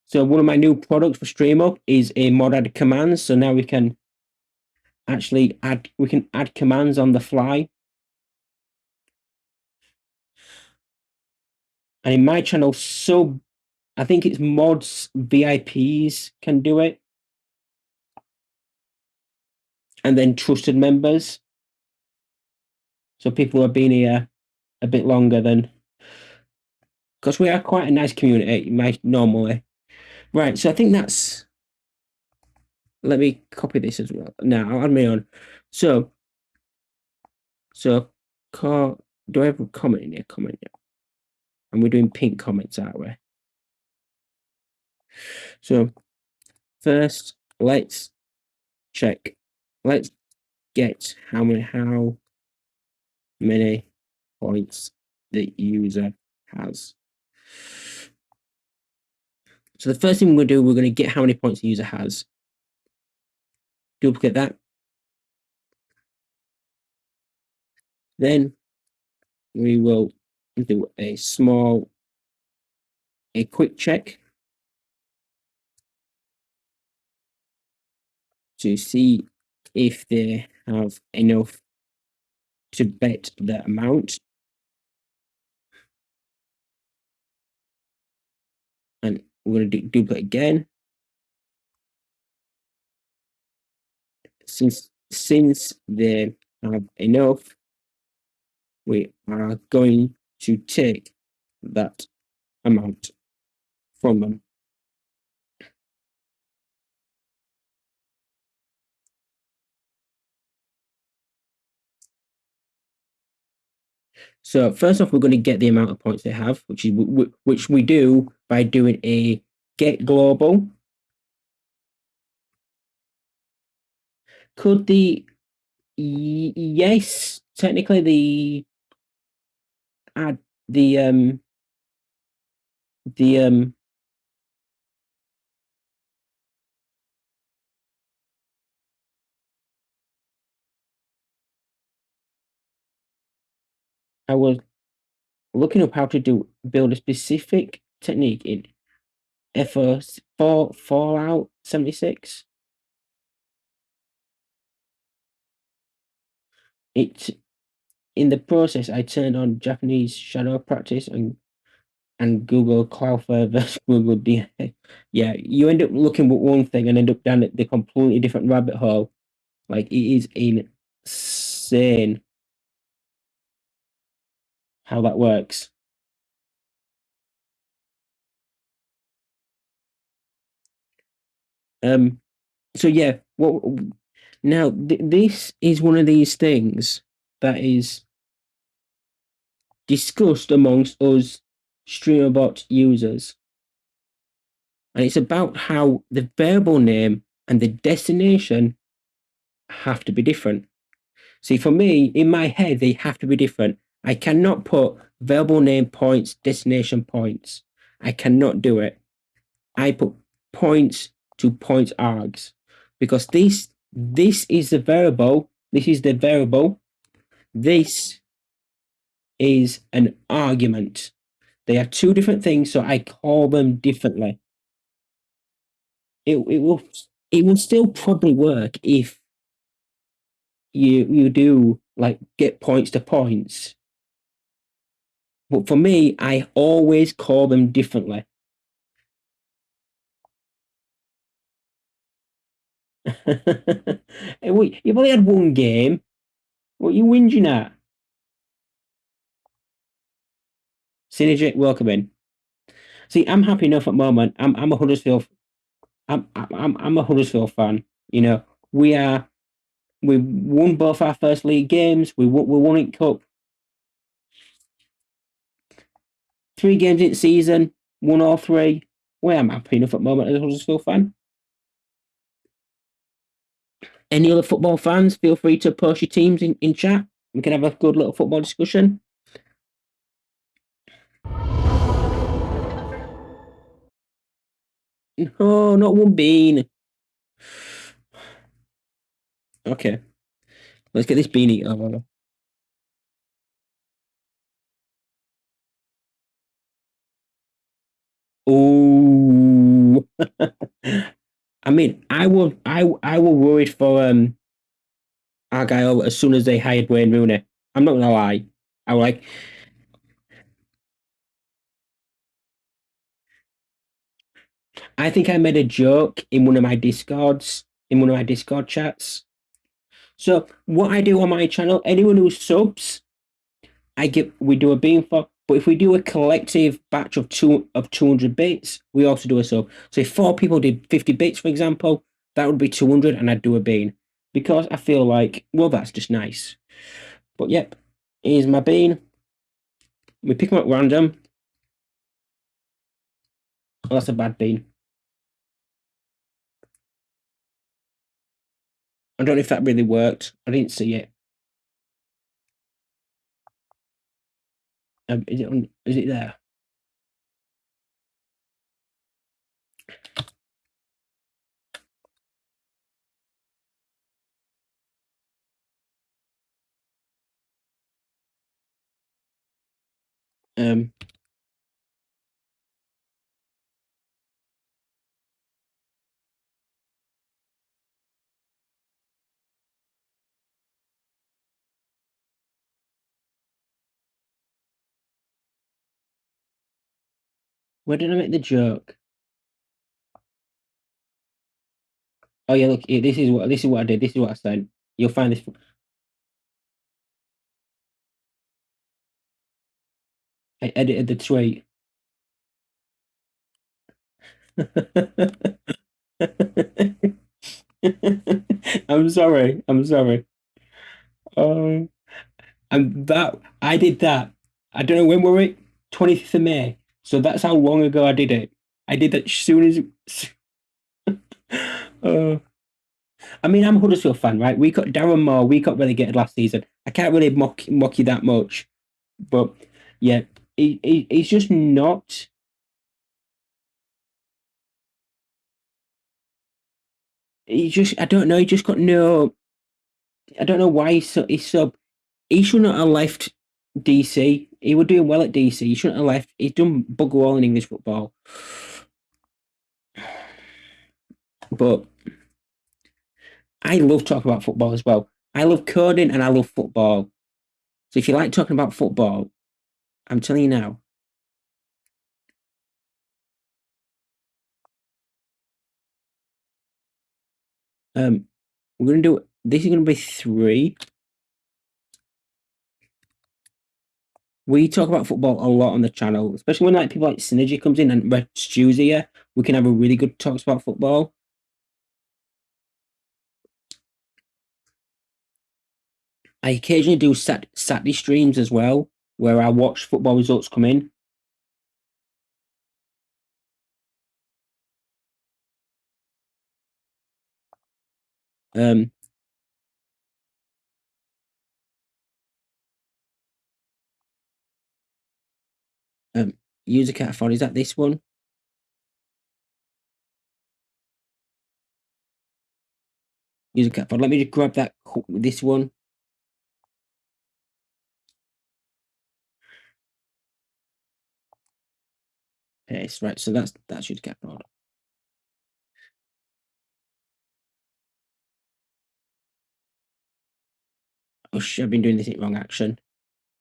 so one of my new products for StreamUp is a mod add commands. So now we can actually add commands on the fly. And in my channel, I think it's mods VIPs can do it. And then trusted members. So people who have been here a bit longer than, because we are quite a nice community, normally. Right, so I think that's, let me copy this as well. Now I'll add my own. So do I have a comment in here? Comment, yeah. And we're doing pink comments, aren't we? So first, let's check. Let's get how many points the user has. So the first thing we're going to do, we're going to get how many points the user has. Duplicate that. Then we will do a quick check to see if they have enough to bet the amount. And we're going to duplicate again. Since they have enough, we are going to take that amount from them. So first off, we're going to get the amount of points they have, which we do by doing a get global. Could the yes, technically the add the I was looking up how to build a specific technique in FO Fallout 76. It in the process I turned on Japanese shadow practice and Google Cloudflare versus Google DNA. Yeah, you end up looking at one thing and end up down the completely different rabbit hole. Like it is insane how that works. Um. So yeah, what now? This is one of these things that is discussed amongst us StreamerBot users, and it's about how the variable name and the destination have to be different. See, for me, in my head, they have to be different. I cannot put variable name points, destination points. I cannot do it. I put points to point args because this is the variable. This is the variable. This is an argument. They are two different things, so I call them differently. It will still probably work if you do like get points to points. But for me, I always call them differently. You've only had one game. What are you whinging at? Synergy, welcome in. See, I'm happy enough at the moment. I'm a Huddersfield. I'm a Huddersfield fan. You know, we are. We won both our first league games. We won it cup. 3 games in season. Won all three. Well, I'm happy enough at the moment as a Huddersfield fan. Any other football fans? Feel free to post your teams in chat. We can have a good little football discussion. No, not one bean. Okay, let's get this beanie over. Oh, I mean, I was worried for Argyle as soon as they hired Wayne Rooney. I'm not gonna lie. I was like, I think I made a joke in one of my Discord chats. So what I do on my channel, anyone who subs, we do a beam for. But if we do a collective batch of 200 bits, we also do a sub. So if 4 people did 50 bits, for example, that would be 200, and I'd do a bean because I feel like, well, that's just nice. But yep, here's my bean. We pick them up random. Oh, that's a bad bean. I don't know if that really worked. I didn't see it. Is it there? Um, where did I make the joke? Oh yeah, look, this is what I did. This is what I said. You'll find this. I edited the tweet. I'm sorry. I'm sorry. Um, And that I did that. I don't know when were it? 25th of May. So that's how long ago I did it. I did that as soon as. uh, I mean, I'm a Huddersfield fan, right? We got Darren Moore. We got relegated last season. I can't really mock you that much, but yeah, he's just not. He just I don't know. He just got no. I don't know why he's so. He shouldn't have left DC. He was doing well at DC. He shouldn't have left. He's done bugger all in English football. But I love talking about football as well. I love coding and I love football. So if you like talking about football, I'm telling you now. We're gonna do this is gonna be 3. We talk about football a lot on the channel, especially when like people like Synergy comes in and Red Stew's here. We can have a really good talks about football. I occasionally do Saturday streams as well, where I watch football results come in. Um, User cat font, is that this one? User cat font. Let me just grab that this one. Paste, right, so that's user cat font. Oh shit, I've been doing this in wrong action.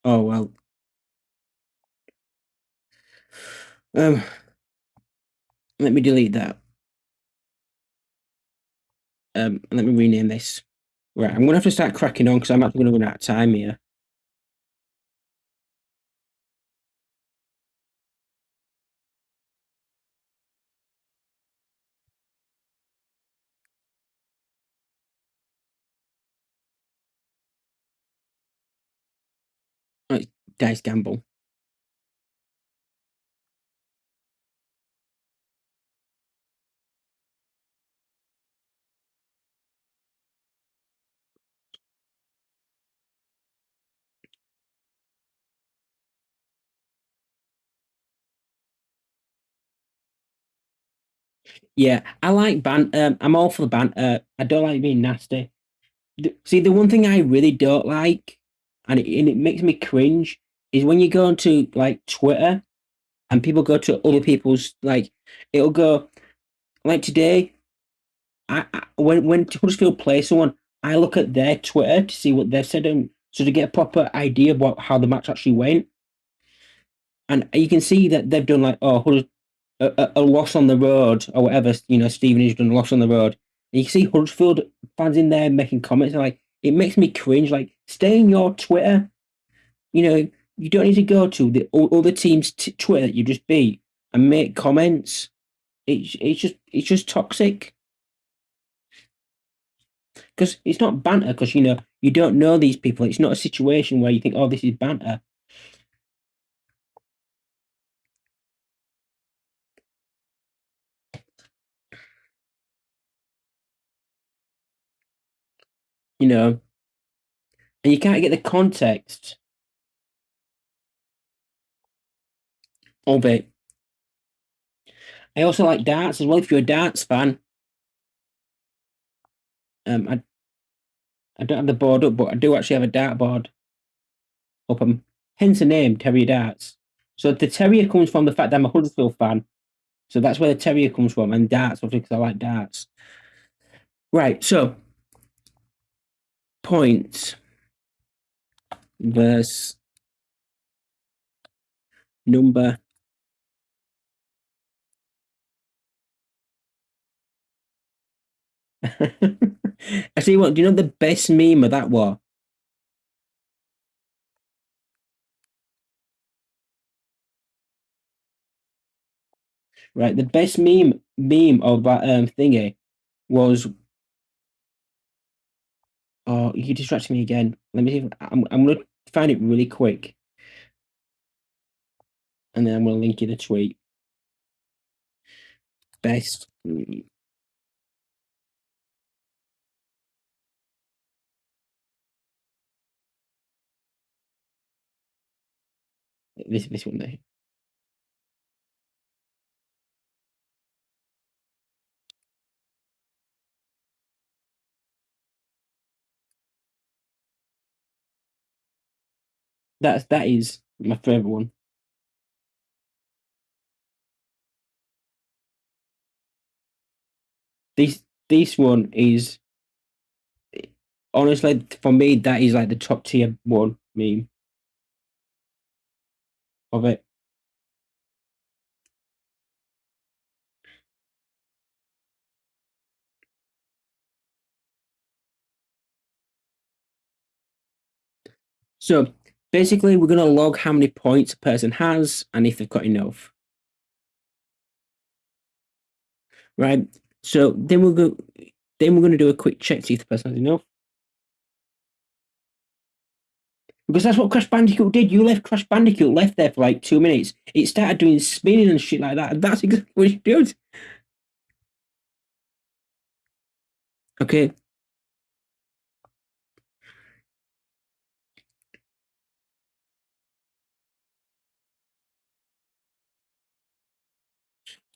Oh well. Let me delete that. Let me rename this. Right, I'm gonna have to start cracking on because I'm actually gonna run out of time here. Right, dice gamble. Yeah, I like I'm all for the banter. I don't like being nasty. See, the one thing I really don't like, and it makes me cringe, is when you go onto like Twitter and people go to other people's like, it'll go like today. When Huddersfield play someone, I look at their Twitter to see what they've said, and so to get a proper idea about how the match actually went. And you can see that they've done like a loss on the road or whatever. You know, Stephen has done a loss on the road. And you see Huddersfield fans in there making comments like it makes me cringe. Like, stay in your Twitter. You know, you don't need to go to the other team's Twitter that you just beat and make comments. It's just toxic because it's not banter. Because you don't know these people. It's not a situation where you think, oh, this is banter. You know, and you can't get the context of it. I also like darts as well. If you're a darts fan, I don't have the board up, but I do actually have a dart board up. Hence the name TerrierDarts. So the terrier comes from the fact that I'm a Huddersfield fan. So that's where the terrier comes from, and darts, obviously, because I like darts. Right. So points versus number. I see what. Do you know the best meme of that war? Right. The best meme of that thingy was. Oh, you distracted me again. Let me see. I'm gonna find it really quick, and then I'm going to link you the tweet. Best. This one there. That is my favorite one. This one is honestly for me that is like the top tier one meme of it. So basically, we're gonna log how many points a person has and if they've got enough, right? So then we're gonna do a quick check to see if the person has enough. Because that's what Crash Bandicoot did. You left Crash Bandicoot left there for like 2 minutes. It started doing spinning and shit like that. And that's exactly what you did. Okay.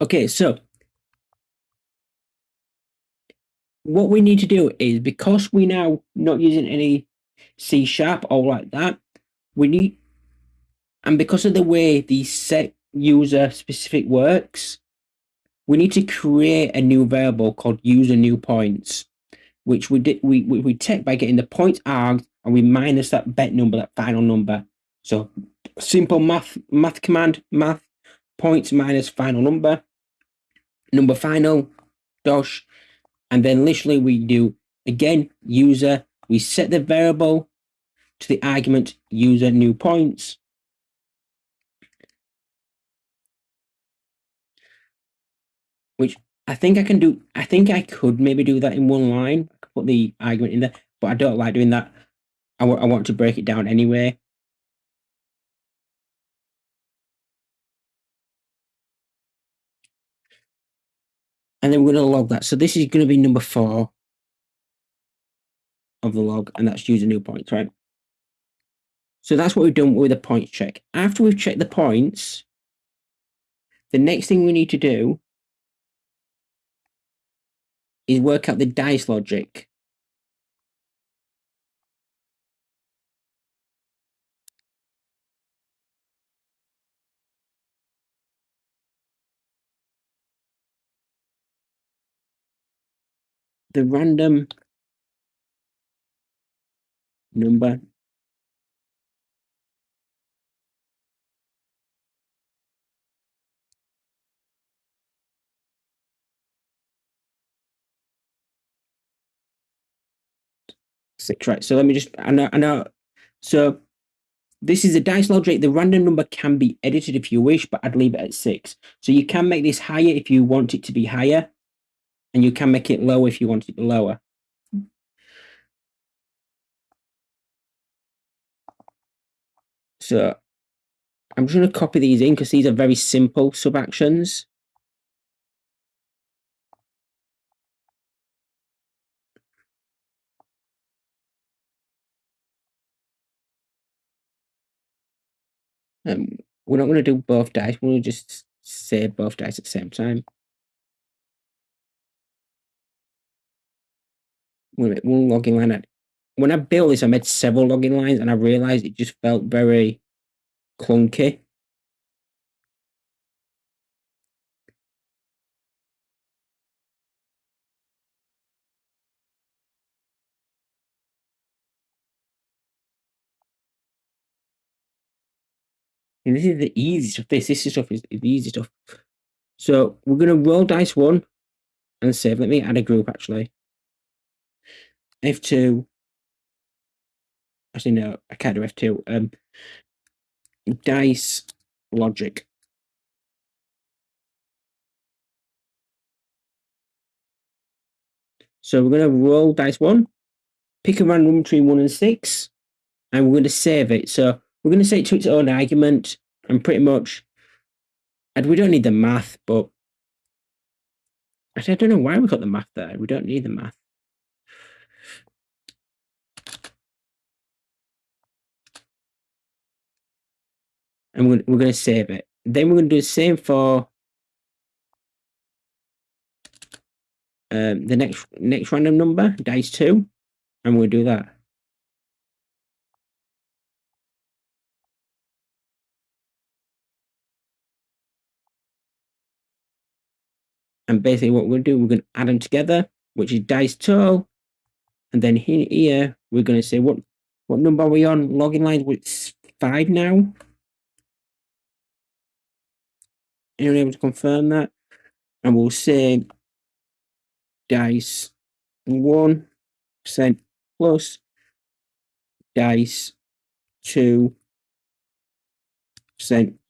Okay, so what we need to do is because we now not using any C# or like that, we need, and because of the way the set user specific works, we need to create a new variable called user new points, which we take by getting the points args and we minus that bet number, that final number. So simple math command, math points minus final number final dash, and then literally we do again user, we set the variable to the argument user new points, which I think I can do. I think I could maybe do that in one line. I could put the argument in there, but I don't like doing that. I want to break it down anyway. And then we're going to log that. So this is going to be number 4 of the log, and that's user new points, right? So that's what we've done with the points check. After we've checked the points, the next thing we need to do is work out the dice logic. The random number six, right? So let me just, I know. So this is a dice logic. The random number can be edited if you wish, but I'd leave it at 6. So you can make this higher if you want it to be higher, and you can make it lower if you want it lower. So I'm just going to copy these in because these are very simple sub actions. We're not going to do both dice. We'll just say both dice at the same time. One login line. When I built this, I made several login lines, and I realized it just felt very clunky. And this is the easy stuff. This stuff is the easy stuff. So we're going to roll dice 1 and save. Let me add a group actually. F2. Actually, no, I can't do F2. Dice logic. So we're going to roll dice 1, pick a random between 1 and 6, and we're going to save it. So we're going to set it to its own argument, and pretty much, and we don't need the math, but actually, I don't know why we got the math there. We don't need the math. And we're going to save it. Then we're going to do the same for the next random number, dice 2, and we'll do that. And basically what we're going to do, we're going to add them together, which is dice total. And then here we're going to say what number are we on? Login line with 5 now. Anyone able to confirm that? And we'll say dice 1% plus dice 2%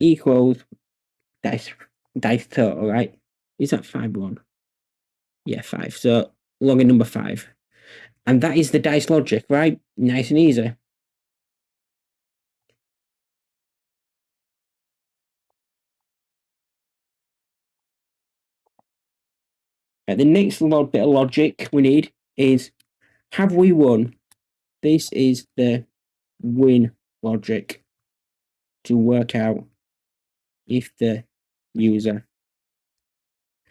equals dice total, right? Is that 5-1? Yeah, 5. So login number 5. And that is the dice logic, right? Nice and easy. The next bit of logic we need is, have we won? This is the win logic to work out if the user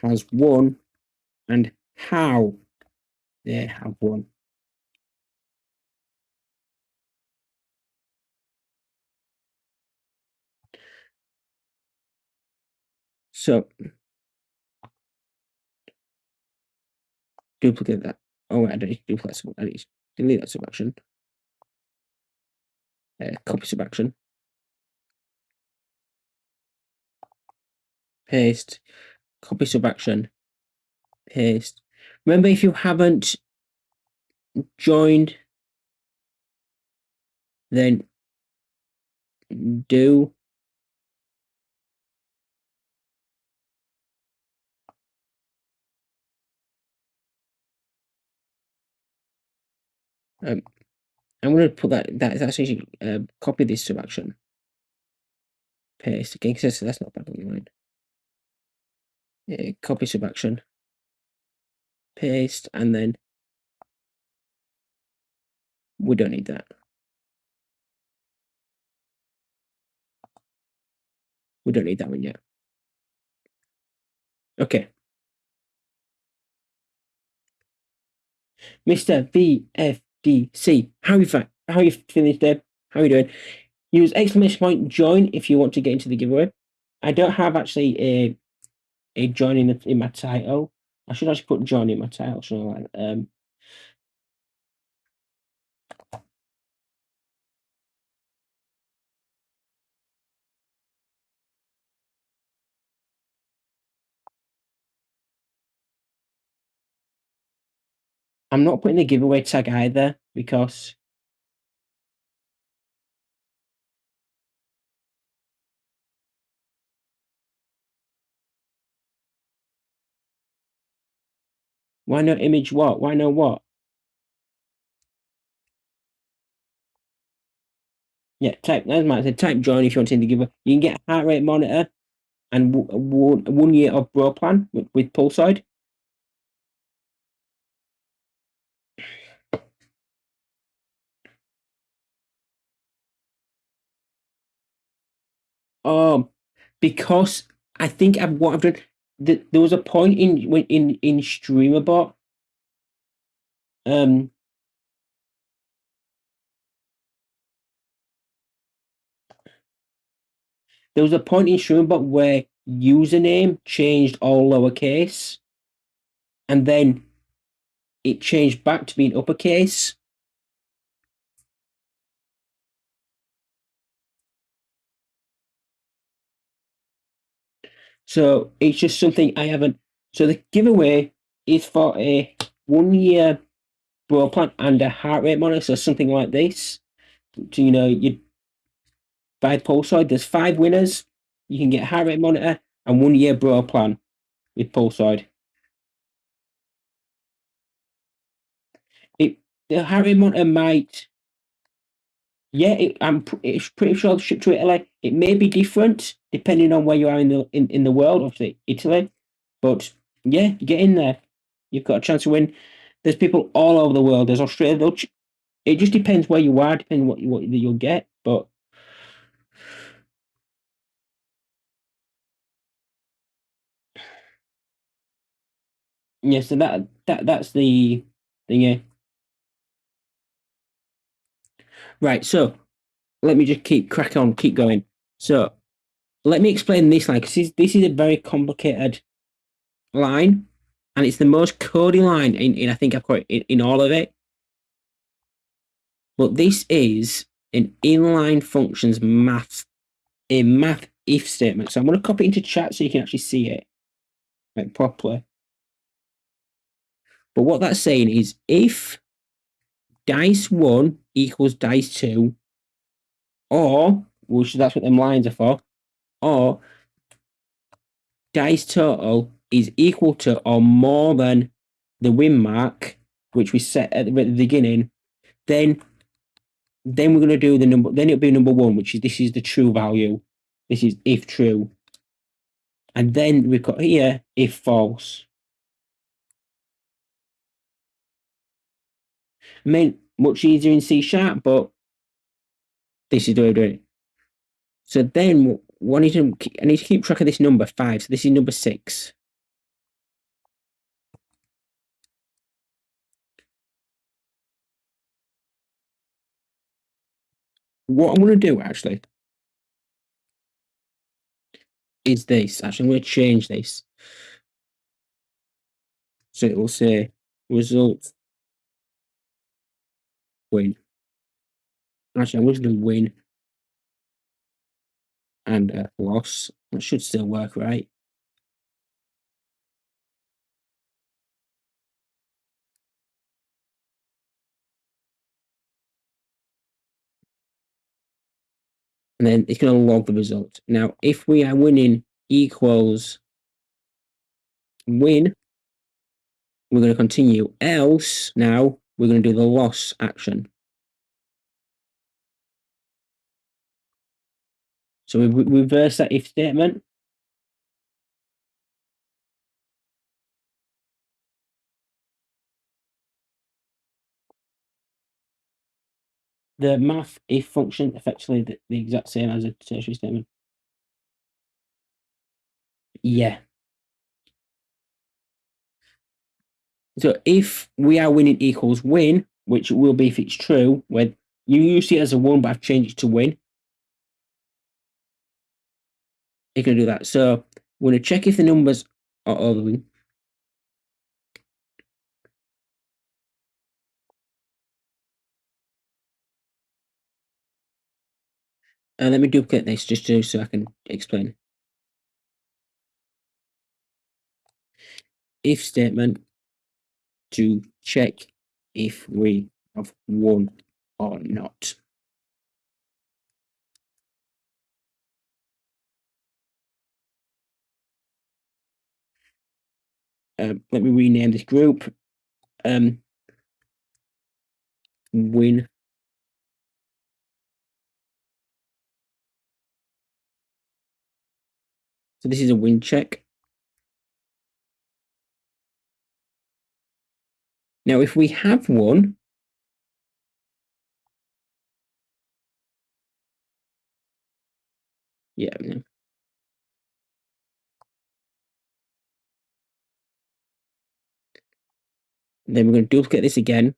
has won and how they have won. So duplicate that. Oh, I don't need to duplicate. I need to delete that subaction. Copy subaction. Paste. Copy subaction. Paste. Remember, if you haven't joined, then do. I'm going to put that is actually copy this subaction. Paste again, because that's not bad on line. Copy subaction. Paste, and then we don't need that. We don't need that one yet. Okay. Mr. VFDC, how are you feeling today? How are you doing? Use exclamation point join if you want to get into the giveaway. I don't have actually a join in my title. I should actually put join in my title. So I'm not putting the giveaway tag either because why no image what? Why no what? Yeah, type join if you want to the giveaway. You can get a heart rate monitor and 1 year of bro plan with Pulside. Because I think what I've done, there was a point in StreamerBot, there was a point in StreamerBot where username changed all lowercase, and then it changed back to being uppercase. So it's just something I haven't. So the giveaway is for a 1 year bro plan and a heart rate monitor, so something like this. So you buy Pulside. There's 5 winners. You can get a heart rate monitor and 1 year bro plan with Pulside. The heart rate monitor might. Yeah, it's pretty sure shipped to Italy. It may be different depending on where you are in the world, obviously Italy. But yeah, get in there. You've got a chance to win. There's people all over the world. There's Australia. It just depends where you are, depending what you'll get. But yeah, so that's the thing. Yeah. Right. So let me just keep crack on, keep going. So let me explain this line because this is a very complicated line, and it's the most coding line in I think I've got in all of it. But this is an inline functions a math if statement. So I'm going to copy it into chat so you can actually see it like properly. But what that's saying is if dice one equals dice two, or which that's what them lines are for, or dice total is equal to or more than the win mark, which we set at the beginning, then we're going to do the number, then it'll be number one, which is this is the true value. This is if true. And then we've got here if false. I mean, much easier in C sharp, but this is the way we do it. So then I need to keep track of this number 5. So this is number 6. What I'm going to do actually is this. Actually, I'm going to change this. So it will say result win. Actually, I'm going to do win and loss. That should still work, right? And then it's going to log the result. Now, if we are winning equals win, we're going to continue. Else, now we're going to do the loss action. So we reverse that if statement. The math if function effectively the exact same as a tertiary statement. Yeah. So if we are winning equals win, which it will be if it's true, when you use it as a 1, but I've changed it to win, you can do that. So we're going to check if the numbers are all the win. And let me duplicate this just so I can explain. If statement to check if we have won or not. Let me rename this group. Win. So this is a win check. Now, if we have won, yeah. Then we're going to duplicate this again.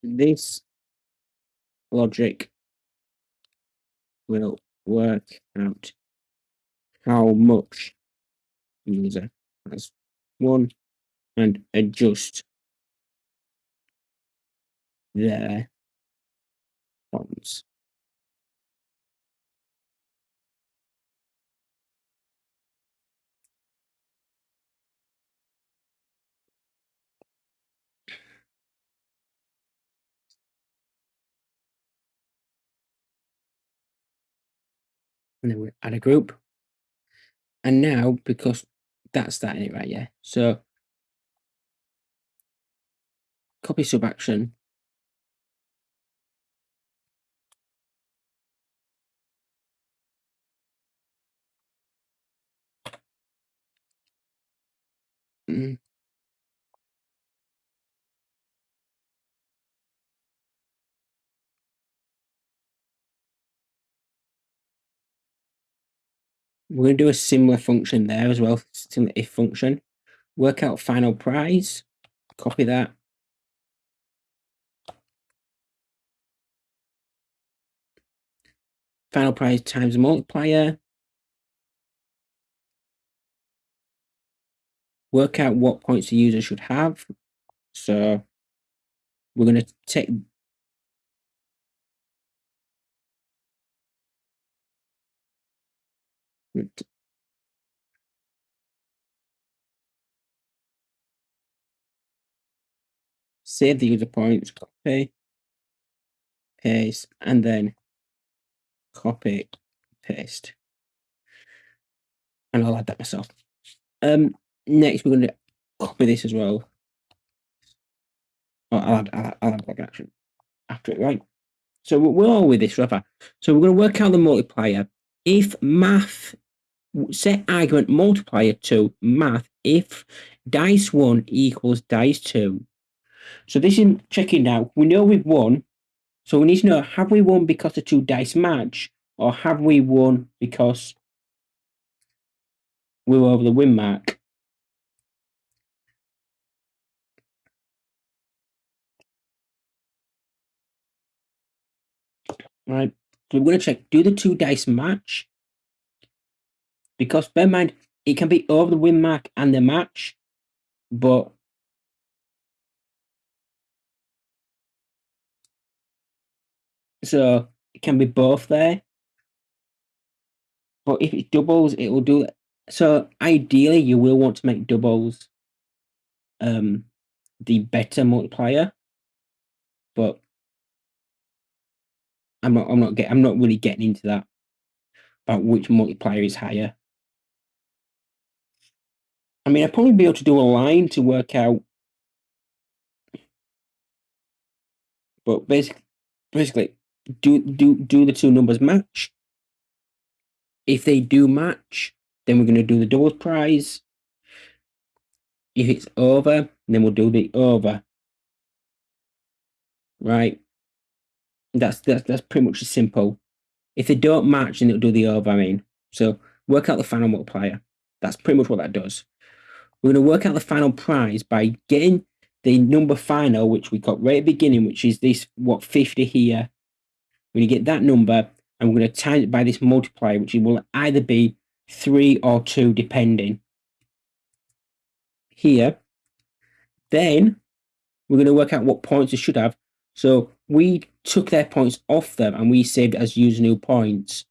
This logic will work out how much user has won and adjust their bonds. And then we add a group. And now, because that's that in it, right? Yeah. So copy sub action. Mm. We're going to do a similar function there as well, similar if function. Work out final price, copy that. Final price times multiplier. Work out what points the user should have. So we're going to take save the user points, copy, paste, and then copy, paste. And I'll add that myself. Next we're going to copy this as well. Oh, I'll add like action after it, right? So we're all with this, Rafa. So we're going to work out the multiplier. If math, set argument multiplier to math if dice 1 equals dice 2. So this is checking now. We know we've won. So we need to know, have we won because the two dice match, or have we won because we were over the win mark? Right. So we're going to check, do the two dice match? Because bear in mind, it can be over the win mark and the match, but so it can be both there. But if it doubles, it will do it. So ideally, you will want to make doubles the better multiplier, but I'm not really getting into that about which multiplier is higher. I mean, I'd probably be able to do a line to work out, but basically, do the two numbers match? If they do match, then we're going to do the doubles prize. If it's over, then we'll do the over. Right? That's pretty much as simple. If they don't match, then it'll do the over. I mean, so work out the final multiplier. That's pretty much what that does. We're going to work out the final prize by getting the number final, which we got right at the beginning, which is this, 50 here. We're going to get that number, and we're going to times it by this multiplier, which will either be 3 or 2, depending. Here. Then we're going to work out what points they should have. So we took their points off them, and we saved it as user new points.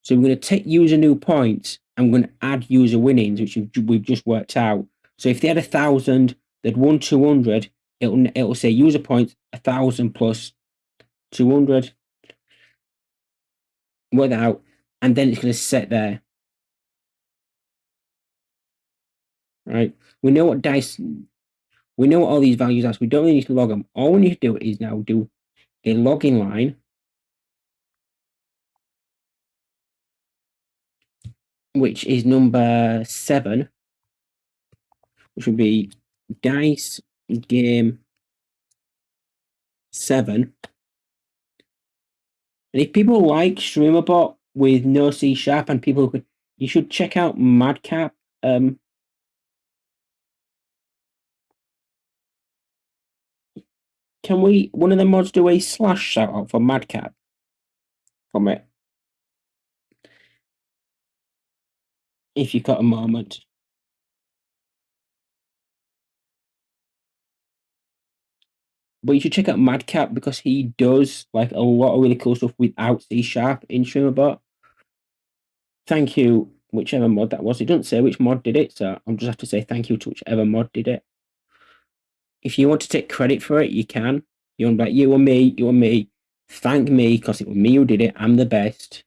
So we're going to take user new points, and we're going to add user winnings, which we've just worked out. So if they had 1,000, they'd won 200. It'll say user points 1,000 plus 200. Work that out, and then it's going to set there. Right? We know what dice. We know what all these values are. So we don't really need to log them. All we need to do is now do a login line, which is number 7, which would be dice game 7. And if people like StreamerBot with no C# and people could, you should check out Madcap. Can one of the mods do a slash shout out for Madcap from it? If you've got a moment. But you should check out Madcap because he does like a lot of really cool stuff without C# in StreamerBot. Thank you, whichever mod that was. It doesn't say which mod did it, so I'll just have to say thank you to whichever mod did it. If you want to take credit for it, you can. You want to be like, you and me. Thank me because it was me who did it. I'm the best.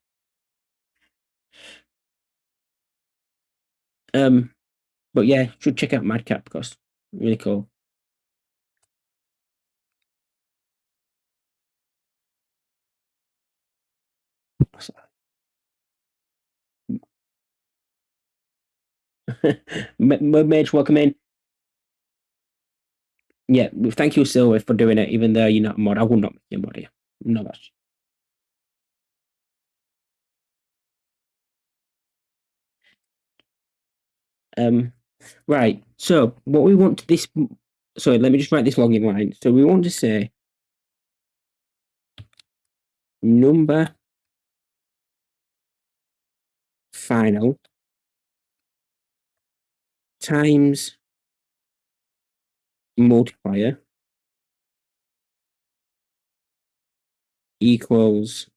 But yeah, should check out Madcap because really cool. Mage, welcome in. Yeah, thank you, Silver, for doing it. Even though you're not a mod, I will not make you a mod here. No, that's um. Right. So what we want to this. Sorry, let me just write this login line. So we want to say number final times multiplier equals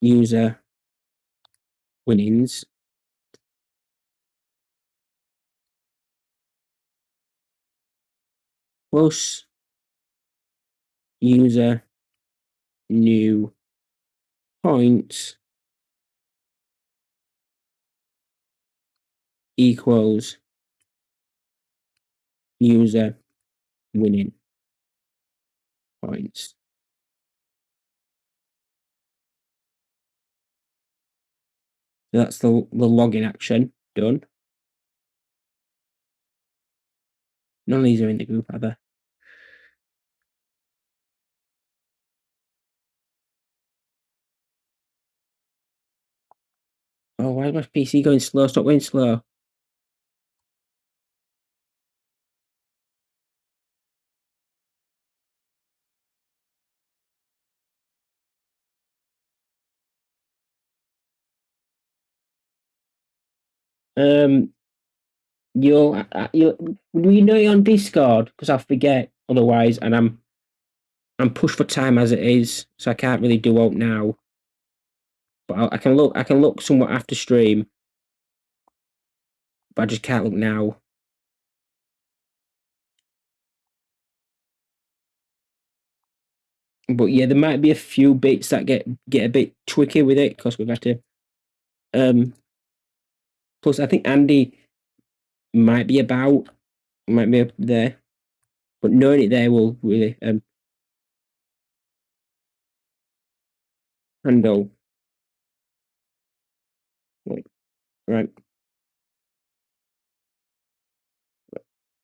user winnings plus user new points equals user winning points. So that's the login action done. None of these are in the group either. Oh, why is my PC going slow? Stop going slow. Um, will you know you're on Discord? Because I'll forget otherwise, and I'm pushed for time as it is, so I can't really do out now. But I can look. I can look somewhat after stream, but I just can't look now. But yeah, there might be a few bits that get a bit tricky with it because we've had to. Plus, I think Andy might be might be up there, but knowing it there will really handle. Right.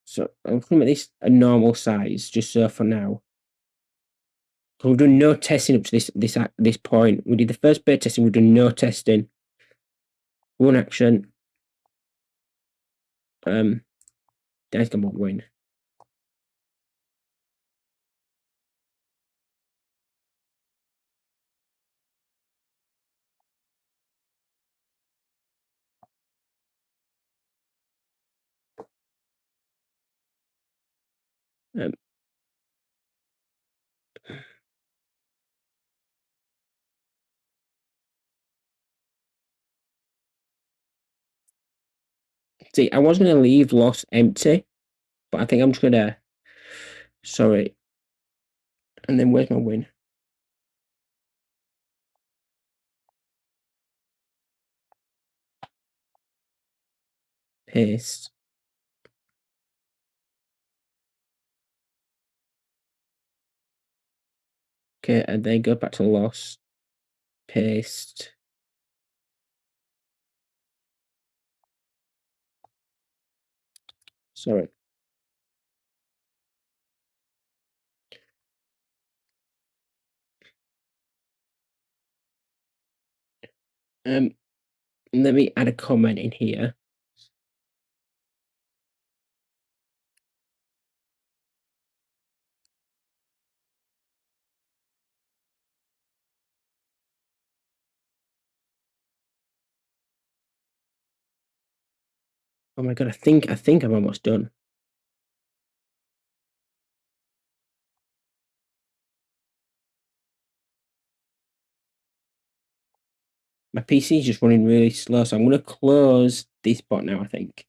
So I'm going to make this a normal size, just so for now. So we've done no testing up to this point. We did the first bit of testing. We've done no testing. One action. Guys, come on, win. Um, See, I was going to leave loss empty, but I think I'm just going to. Sorry. And then where's my win? Paste. Okay, and then go back to loss. Paste. Sorry. Let me add a comment in here. Oh my god, I think I'm almost done. My PC is just running really slow, so I'm going to close this bot now, I think.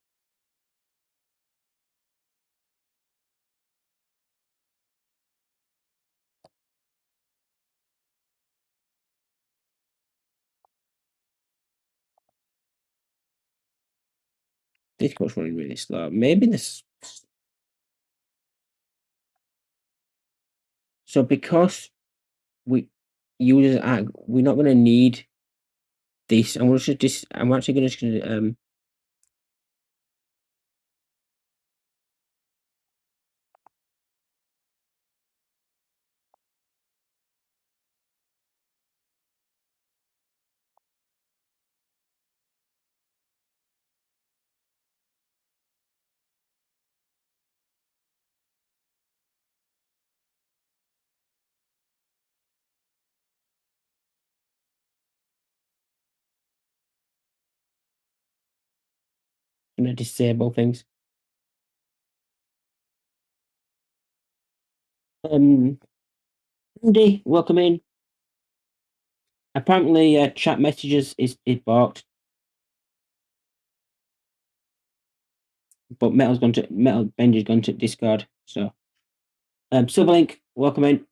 Discord's running really slow. Maybe this. So because we users are, we're not going to need this. I'm just. I'm actually going to disable things. Andy, welcome in. Apparently, chat messages is blocked, but Metal Benji's gone to Discord. So, Silverlink, welcome in.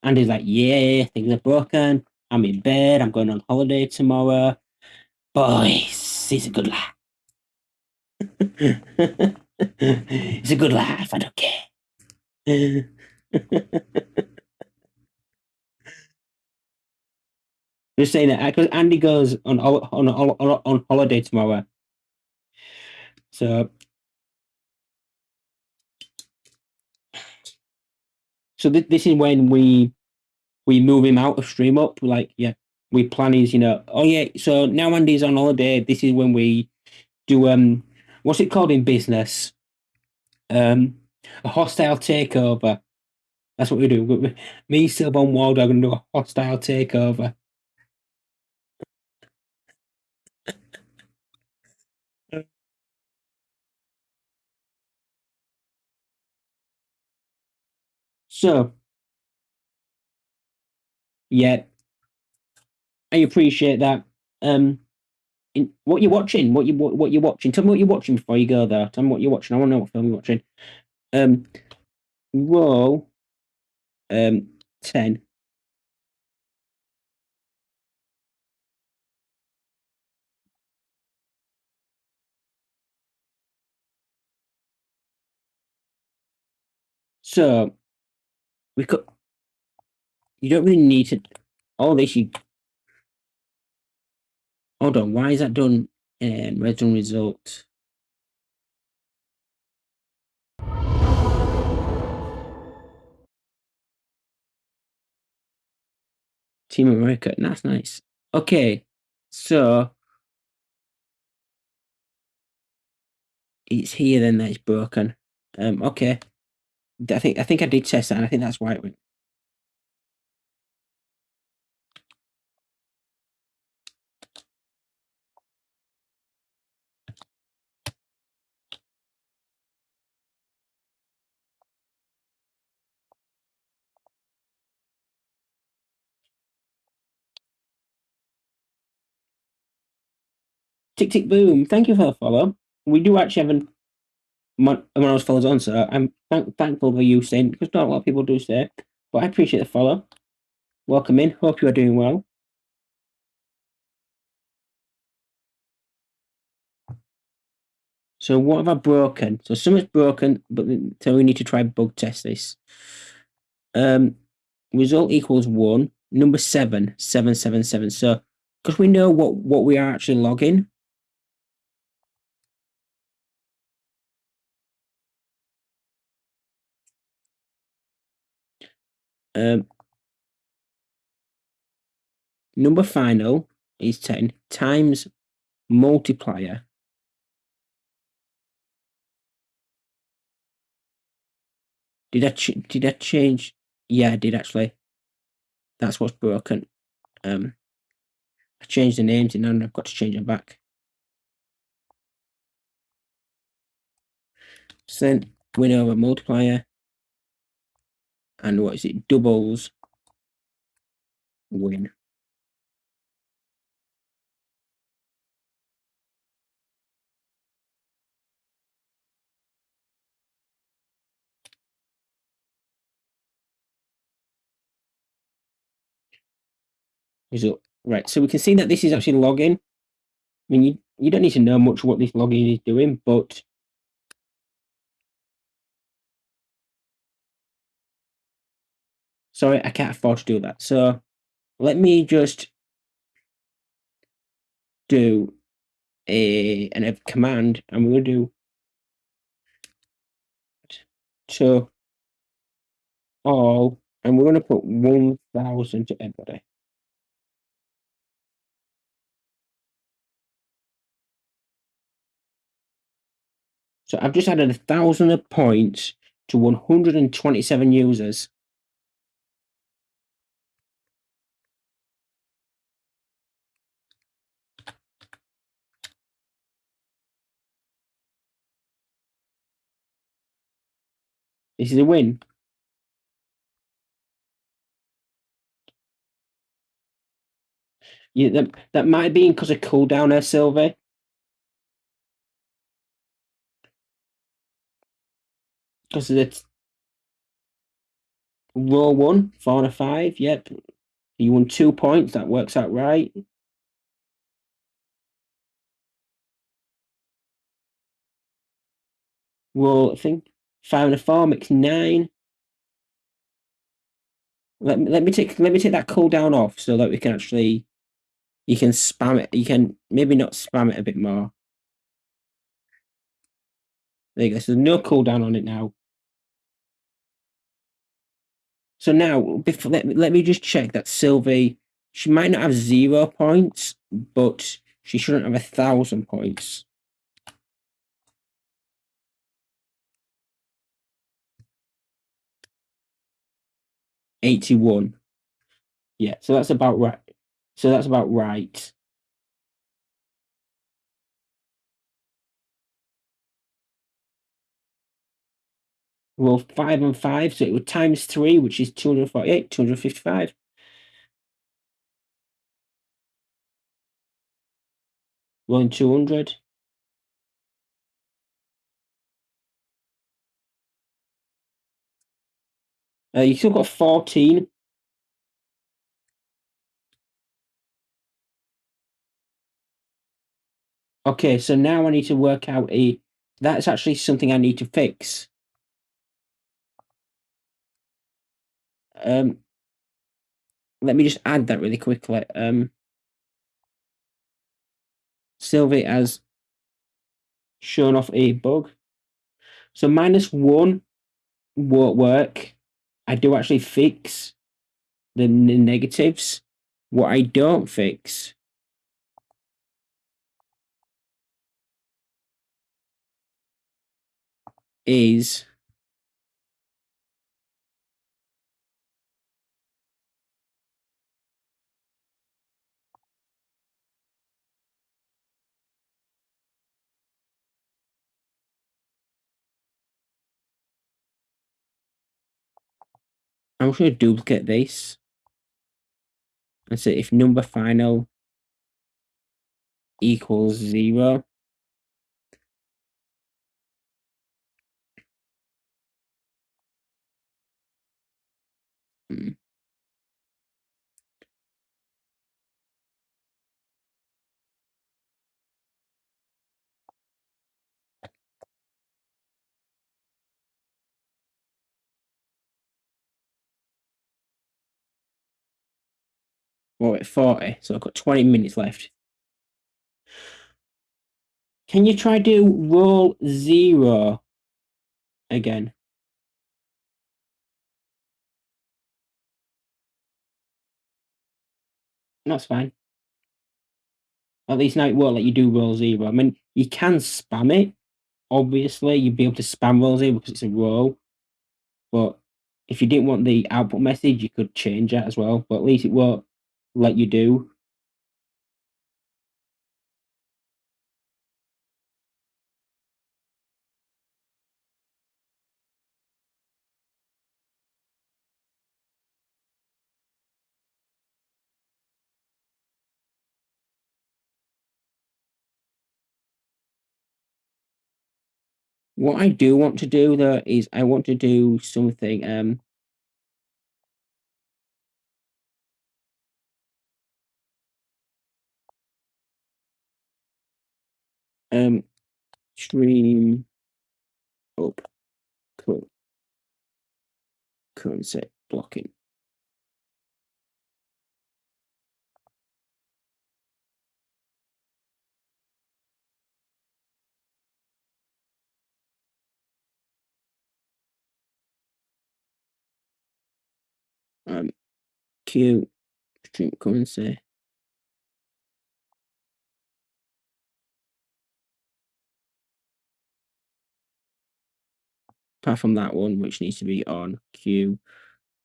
Andy's like, yeah, things are broken. I'm in bed. I'm going on holiday tomorrow. Boys, it's a good laugh. It's a good laugh. I don't care. Just saying that because Andy goes on holiday tomorrow. So this is when we move him out of stream up. Like, yeah, we plan his, oh yeah, so now Andy's on holiday. This is when we do what's it called in business? A hostile takeover. That's what we do. Me, Silver, and Waldo are going to do a hostile takeover. So, yeah, I appreciate that. What you're watching? What you're watching? Tell me what you're watching before you go there. Tell me what you're watching. I want to know what film you're watching. Um, roll 10. So we could. You don't really need to. All this you. Hold on. Why is that done? Where's done result? Team America. That's nice. Okay, so it's here then that it's broken. Okay. I think I did test that, and I think that's why it went. Tick tick boom. Thank you for the follow. We do actually have one of those follows on, so I'm thankful for you saying because not a lot of people do say, but I appreciate the follow. Welcome in. Hope you are doing well. So what have I broken? So something's broken, but so we need to try bug test this. Result equals 1. Number 7. So because we know what we are actually logging. Number final is 10 times multiplier. Did I change? Yeah, I did actually. That's what's broken. I changed the names and now I've got to change them back. So then win over multiplier. And what is it? Doubles win. Result. Right. So we can see that this is actually logging. I mean, you don't need to know much what this login is doing, but sorry, I can't afford to do that. So let me just do a command, and we're going to do to all, and we're going to put 1,000 to everybody. So I've just added 1,000 points to 127 users. This is a win. Yeah, that might be because of cooldown there, Sylvie. Because it's row 1, 4 to 5. Yep. You won 2 points. That works out right. Row, I think 5 and a 4 makes 9. Let me take that cooldown off so that we can actually, you can spam it. You can maybe not spam it a bit more. There you go. So there's no cooldown on it now. So now, before let me just check that Sylvie, she might not have 0 points, but she shouldn't have 1,000 points. $81. Yeah, so that's about right. So that's about right. Well, 5 and 5, so it would times 3, which is 248, 255. Rolling 200. You still got 14. Okay, so now I need to work out that's actually something I need to fix. Let me just add that really quickly. Sylvie has shown off a bug. So -1 won't work. I do actually fix the negatives. What I don't fix is I'm just going to duplicate this and say if number final equals 0. We're at 40, so I've got 20 minutes left. Can you try do roll 0 again? That's fine. At least now it won't let you do roll 0. I mean, you can spam it. Obviously, you'd be able to spam roll 0 because it's a roll. But if you didn't want the output message, you could change that as well. But at least it won't let you do. What I do want to do though is I want to do something. Stream up currency blocking. Q stream currency. Apart from that one, which needs to be on Q.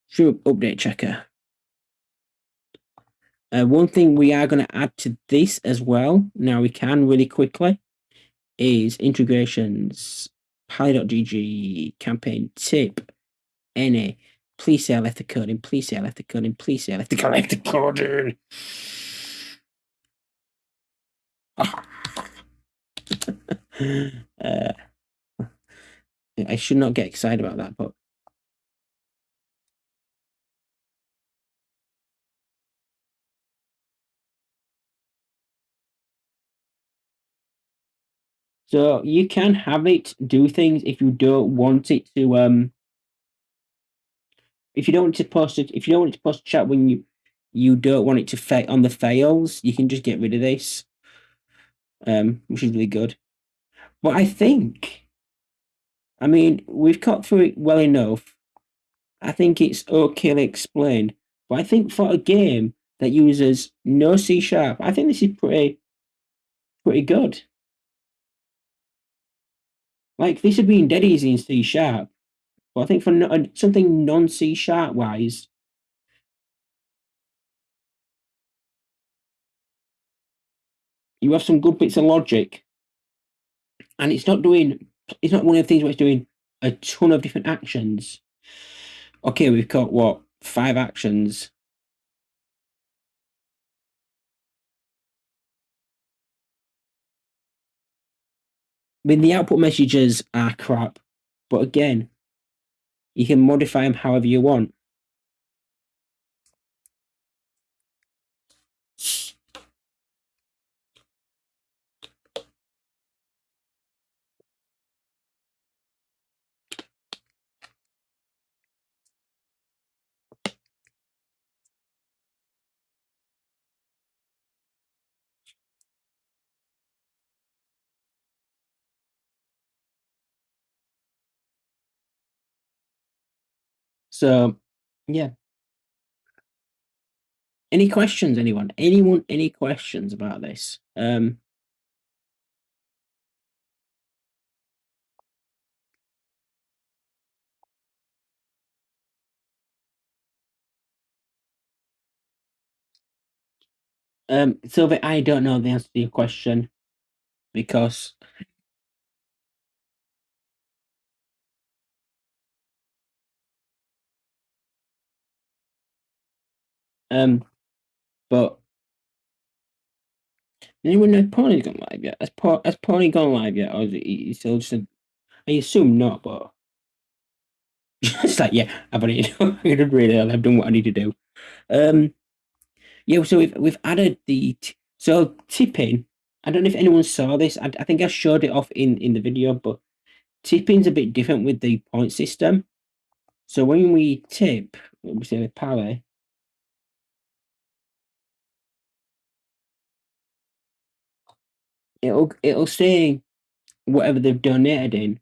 Stream update checker. One thing we are going to add to this as well, now we can really quickly, is integrations, Pally.gg, campaign tip, any, please say I left the coding, please say I left the coding, please say I left the coding. I should not get excited about that, but so you can have it do things if you don't want it to if you don't want to post it, if you don't want it to post chat when you don't want it to fail on the fails, you can just get rid of this, which is really good. But I think, I mean, we've got through it well enough. I think it's okay explained. But I think for a game that uses no C#, I think this is pretty good. Like this would be dead easy in C#, but I think for something non C# wise, you have some good bits of logic, and it's not one of the things where it's doing a ton of different actions. Okay, we've got what, 5 actions. I mean, the output messages are crap, but again, you can modify them however you want. So, yeah. Any questions, anyone? Anyone, any questions about this? Sylvie, I don't know the answer to your question because but anyone know if Pony's gone live yet? Has Pony gone live yet, or is he still just? I assume not, but it's like yeah, I've already I've done what I need to do. Yeah, so we've added so tipping. I don't know if anyone saw this. I think I showed it off in the video, but tipping's a bit different with the point system. So when we tip, we say with Pally, it'll say whatever they've donated in,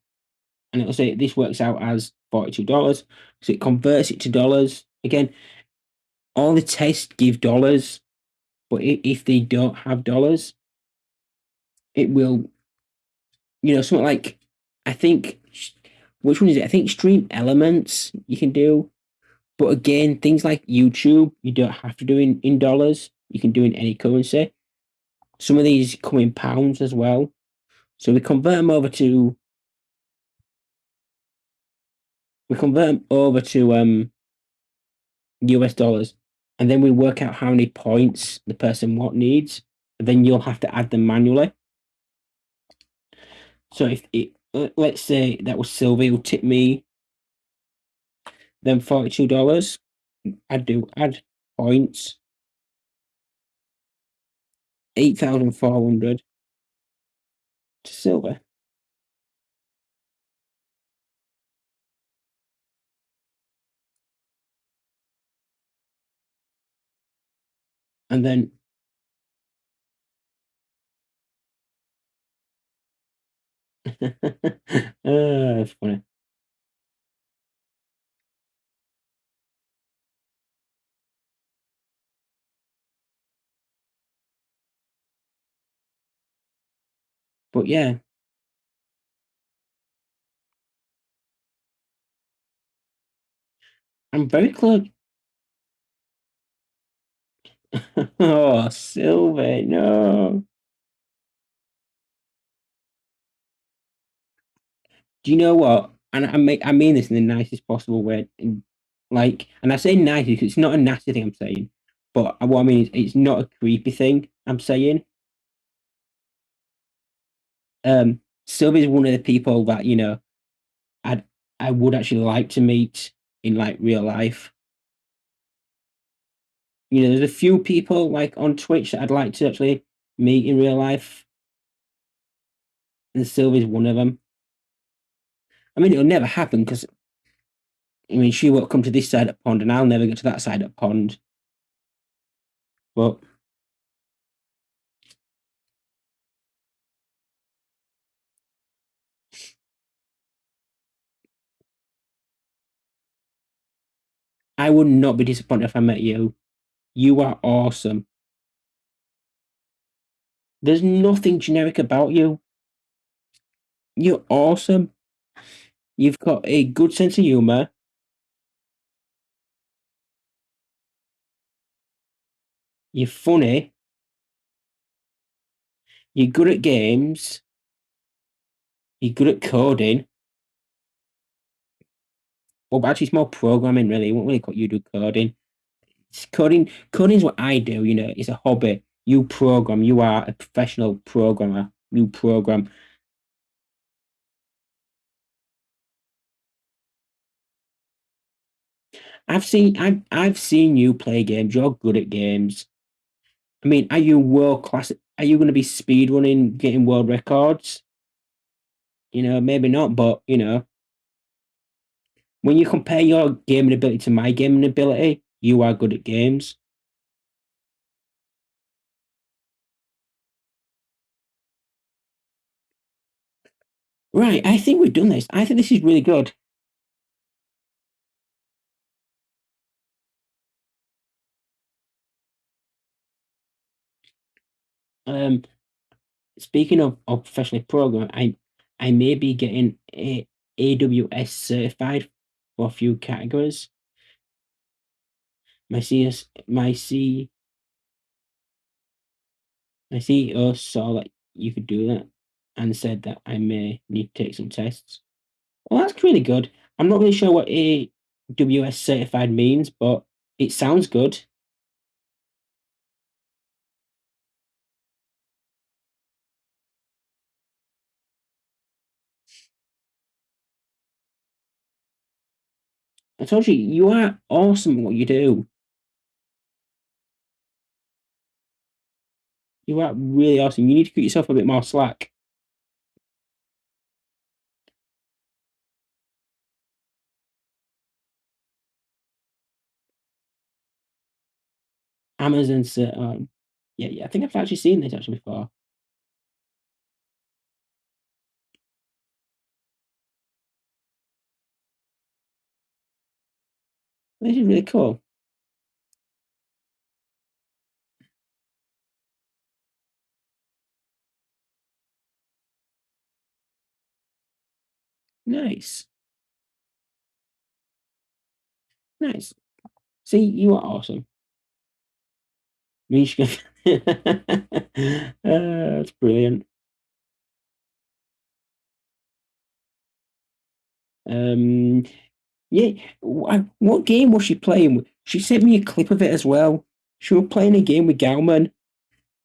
and it'll say this works out as $42. So it converts it to dollars. Again, all the tests give dollars, but if they don't have dollars, it will, something like, I think, which one is it? I think Stream Elements you can do. But again, things like YouTube, you don't have to do in dollars. You can do in any currency. Some of these come in pounds as well. So we convert them over to US dollars, and then we work out how many points the person needs, and then you'll have to add them manually. So if let's say that was Sylvie who tipped me then $42, I'd do add points 8,400. to silver. And then that's funny. But yeah, I'm very close. Oh, silver, no. Do you know what? And I mean this in the nicest possible way. Like, and I say nice because it's not a nasty thing I'm saying, but what I mean is it's not a creepy thing I'm saying. Sylvia's one of the people that I'd I would actually like to meet in like real life. There's a few people like on Twitch that I'd like to actually meet in real life, and Sylvia's one of them. I mean, it'll never happen because she won't come to this side of the pond, and I'll never get to that side of the pond. But I would not be disappointed if I met you. You are awesome. There's nothing generic about you. You're awesome. You've got a good sense of humor. You're funny. You're good at games. You're good at coding. Well, actually, it's more programming, really. It won't really call you do coding. Coding is what I do. It's a hobby. You program. You are a professional programmer. You program. I've seen you play games. You're good at games. I mean, are you world class? Are you going to be speed running, getting world records? Maybe not, but when you compare your gaming ability to my gaming ability, you are good at games. Right, I think we've done this. I think this is really good. Um, Speaking of professionally programming, I may be getting AWS certified for a few categories. My CEO saw that you could do that and said that I may need to take some tests. Well, that's really good. I'm not really sure what AWS certified means, but it sounds good. I told you, you are awesome at what you do. You are really awesome. You need to cut yourself a bit more slack. Amazon, yeah, yeah. I think I've actually seen this actually before. This is really cool. Nice, nice. See, you are awesome. Mishka. That's brilliant. Um, yeah. What game was she playing? She sent me a clip of it as well. She was playing a game with Galman,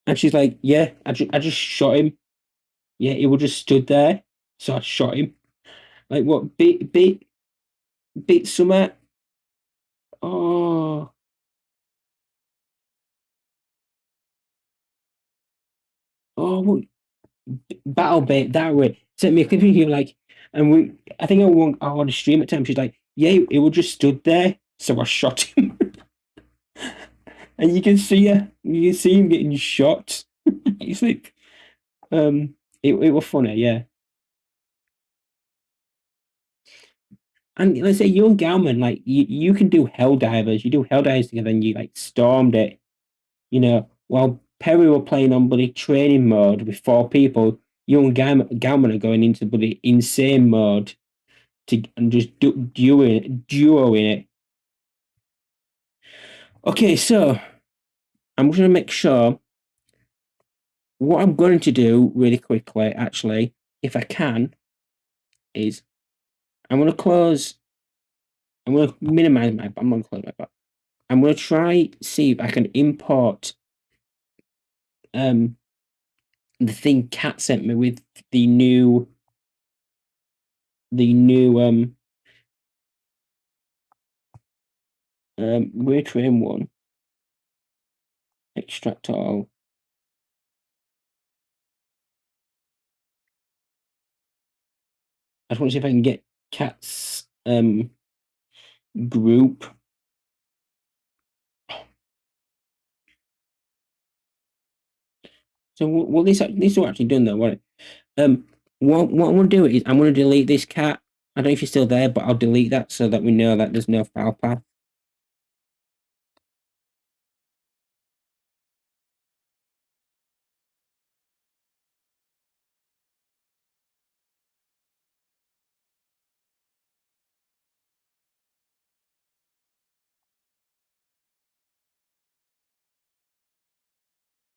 and she's like, "Yeah, I just shot him. Yeah, he was just stood there, so I shot him. Like what? Beat Summer. Oh, oh, what? battle bait that way. Sent me a clip of you like, and I think I want to stream at time. She's like, yeah, it was just stood there, so I shot him, and you can see him getting shot. It's like, it was funny, yeah. And let's say young Galman, like you can do Helldivers, you do Helldivers together, and you like stormed it, while Perry were playing on bloody training mode with 4 people. Young Galman are going into bloody insane mode and just duoing it. Okay, so I'm going to make sure what I'm going to do really quickly, actually, if I can, is I'm going to close. I'm going to minimize I'm going to close my bot. I'm going to try see if I can import um the thing Cat sent me with the new we're train one. Extract all. I just want to see if I can get Cat's group. So what this is actually done though, what what I'm gonna do is I'm gonna delete this cat. I don't know if you're still there, but I'll delete that so that we know that there's no file path.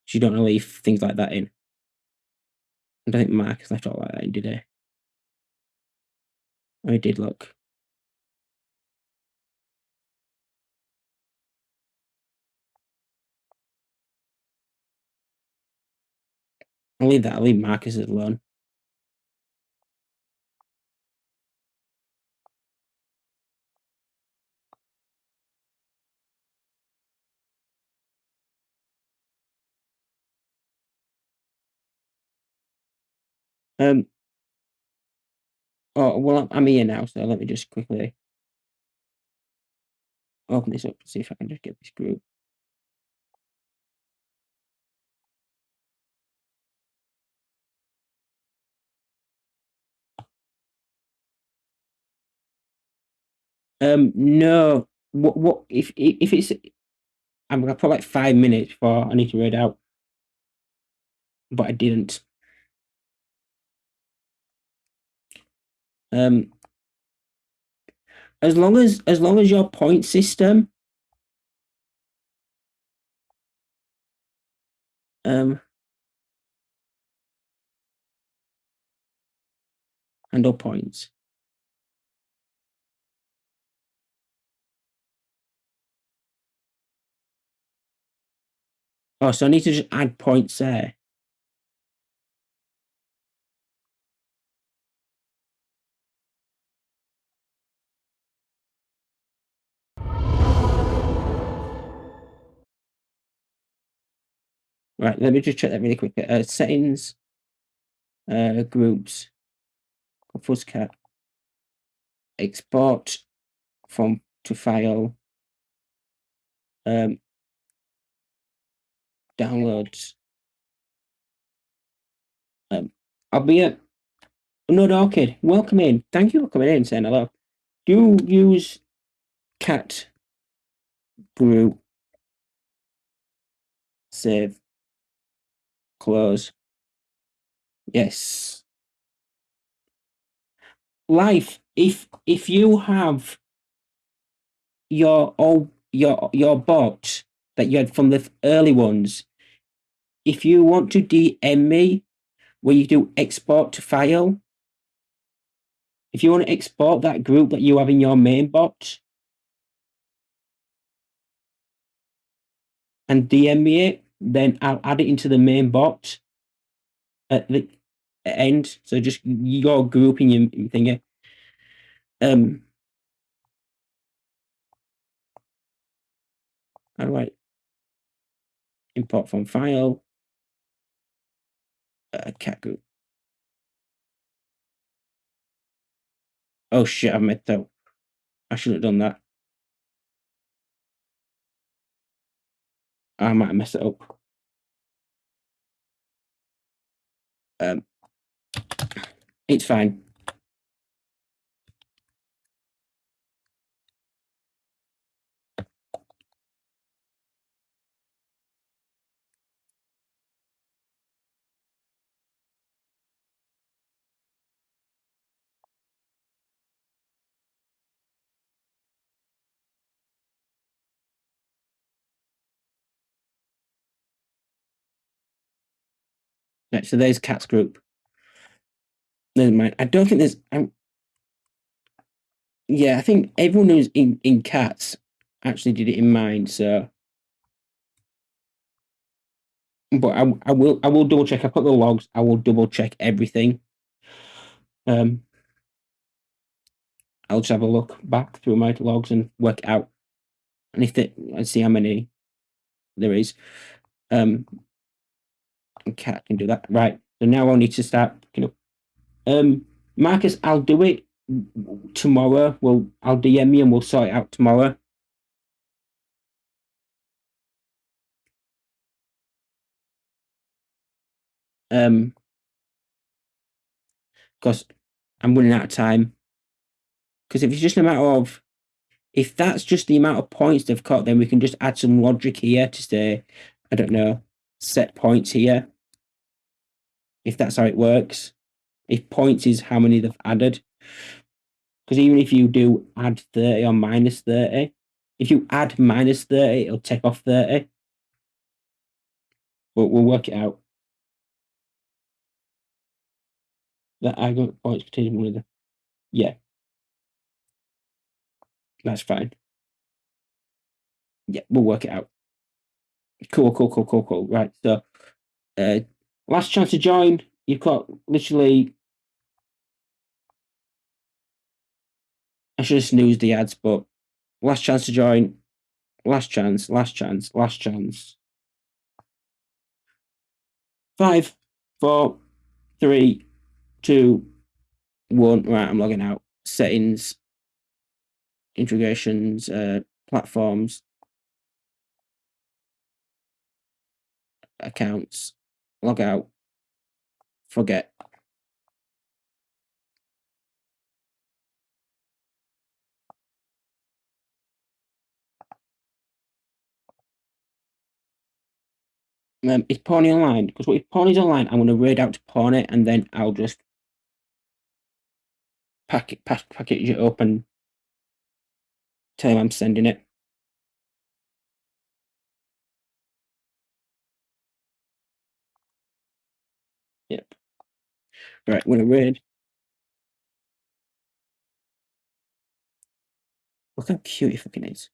So you don't want to leave things like that in. I don't think Marcus left all like that in, did he? Oh, he did, look. I'll leave Marcus alone. Um oh well, I'm here now, so let me just quickly open this up to see if I can just get this group. No. What if it's I'm gonna put like 5 minutes before I need to read out, but I didn't. Um, as long as your point system um handle points. Oh, so I need to just add points there. Right, let me just check that really quickly. Settings, groups, Fuzzcat, export from to file, downloads. I'll be at Node Orchid. Welcome in. Thank you for coming in, saying hello. Do you use cat group save close? Yes. Life. If you have your bot that you had from the early ones, if you want to DM me where you do export to file, if you want to export that group that you have in your main bot and DM me it, then I'll add it into the main bot at the end. So just your group in your thingy. How do I import from file? cat group. Oh shit! I made that. I shouldn't have done that. I might have messed it up. It's fine. Right, so there's cats group. Never mind. I don't think there's. Yeah, I think everyone who's in cats actually did it in mind. So, but I will double check. I put the logs. I will double check everything. I'll just have a look back through my logs and work it out, and if I see how many there is. Cat can do that, right? So now I'll need to start picking up. Marcus, I'll do it tomorrow. I'll DM you and we'll sort it out tomorrow. Because I'm running out of time. Because if it's just a matter of, if that's just the amount of points they've got, then we can just add some logic here to say, I don't know, set points here. If that's how it works. If points is how many they've added. Because even if you do add 30 or minus 30, if you add minus 30, it'll take off 30. But we'll work it out. That argument points containing one of the. Yeah. That's fine. Yeah, we'll work it out. Cool. Right, so last chance to join. You've got literally. I should have snoozed the ads, but last chance to join. Last chance. 5, 4, 3, 2, 1. Right, I'm logging out. Settings, integrations, platforms, accounts, log out, forget. Is Pony online? Because if Pony's online, I'm going to raid out to Pony and then I'll just package it up and tell him I'm sending it. Yep. Right, I'm going to raid. Look how cute he fucking is.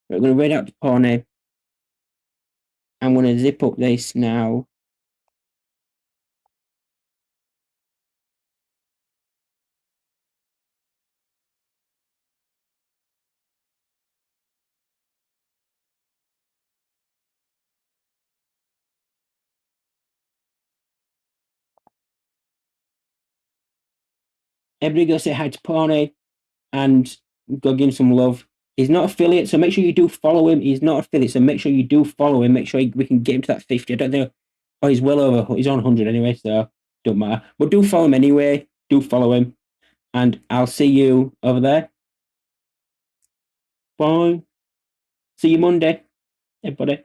Right, I'm going to raid out to Pony. I'm going to zip up this now. Everybody go say hi to Pony and go give him some love. He's not affiliate, so make sure you do follow him. He's not affiliate, so make sure you do follow him. Make sure we can get him to that 50. I don't know. Oh, he's well over. He's on 100 anyway, so don't matter. But do follow him anyway. Do follow him. And I'll see you over there. Bye. See you Monday, everybody.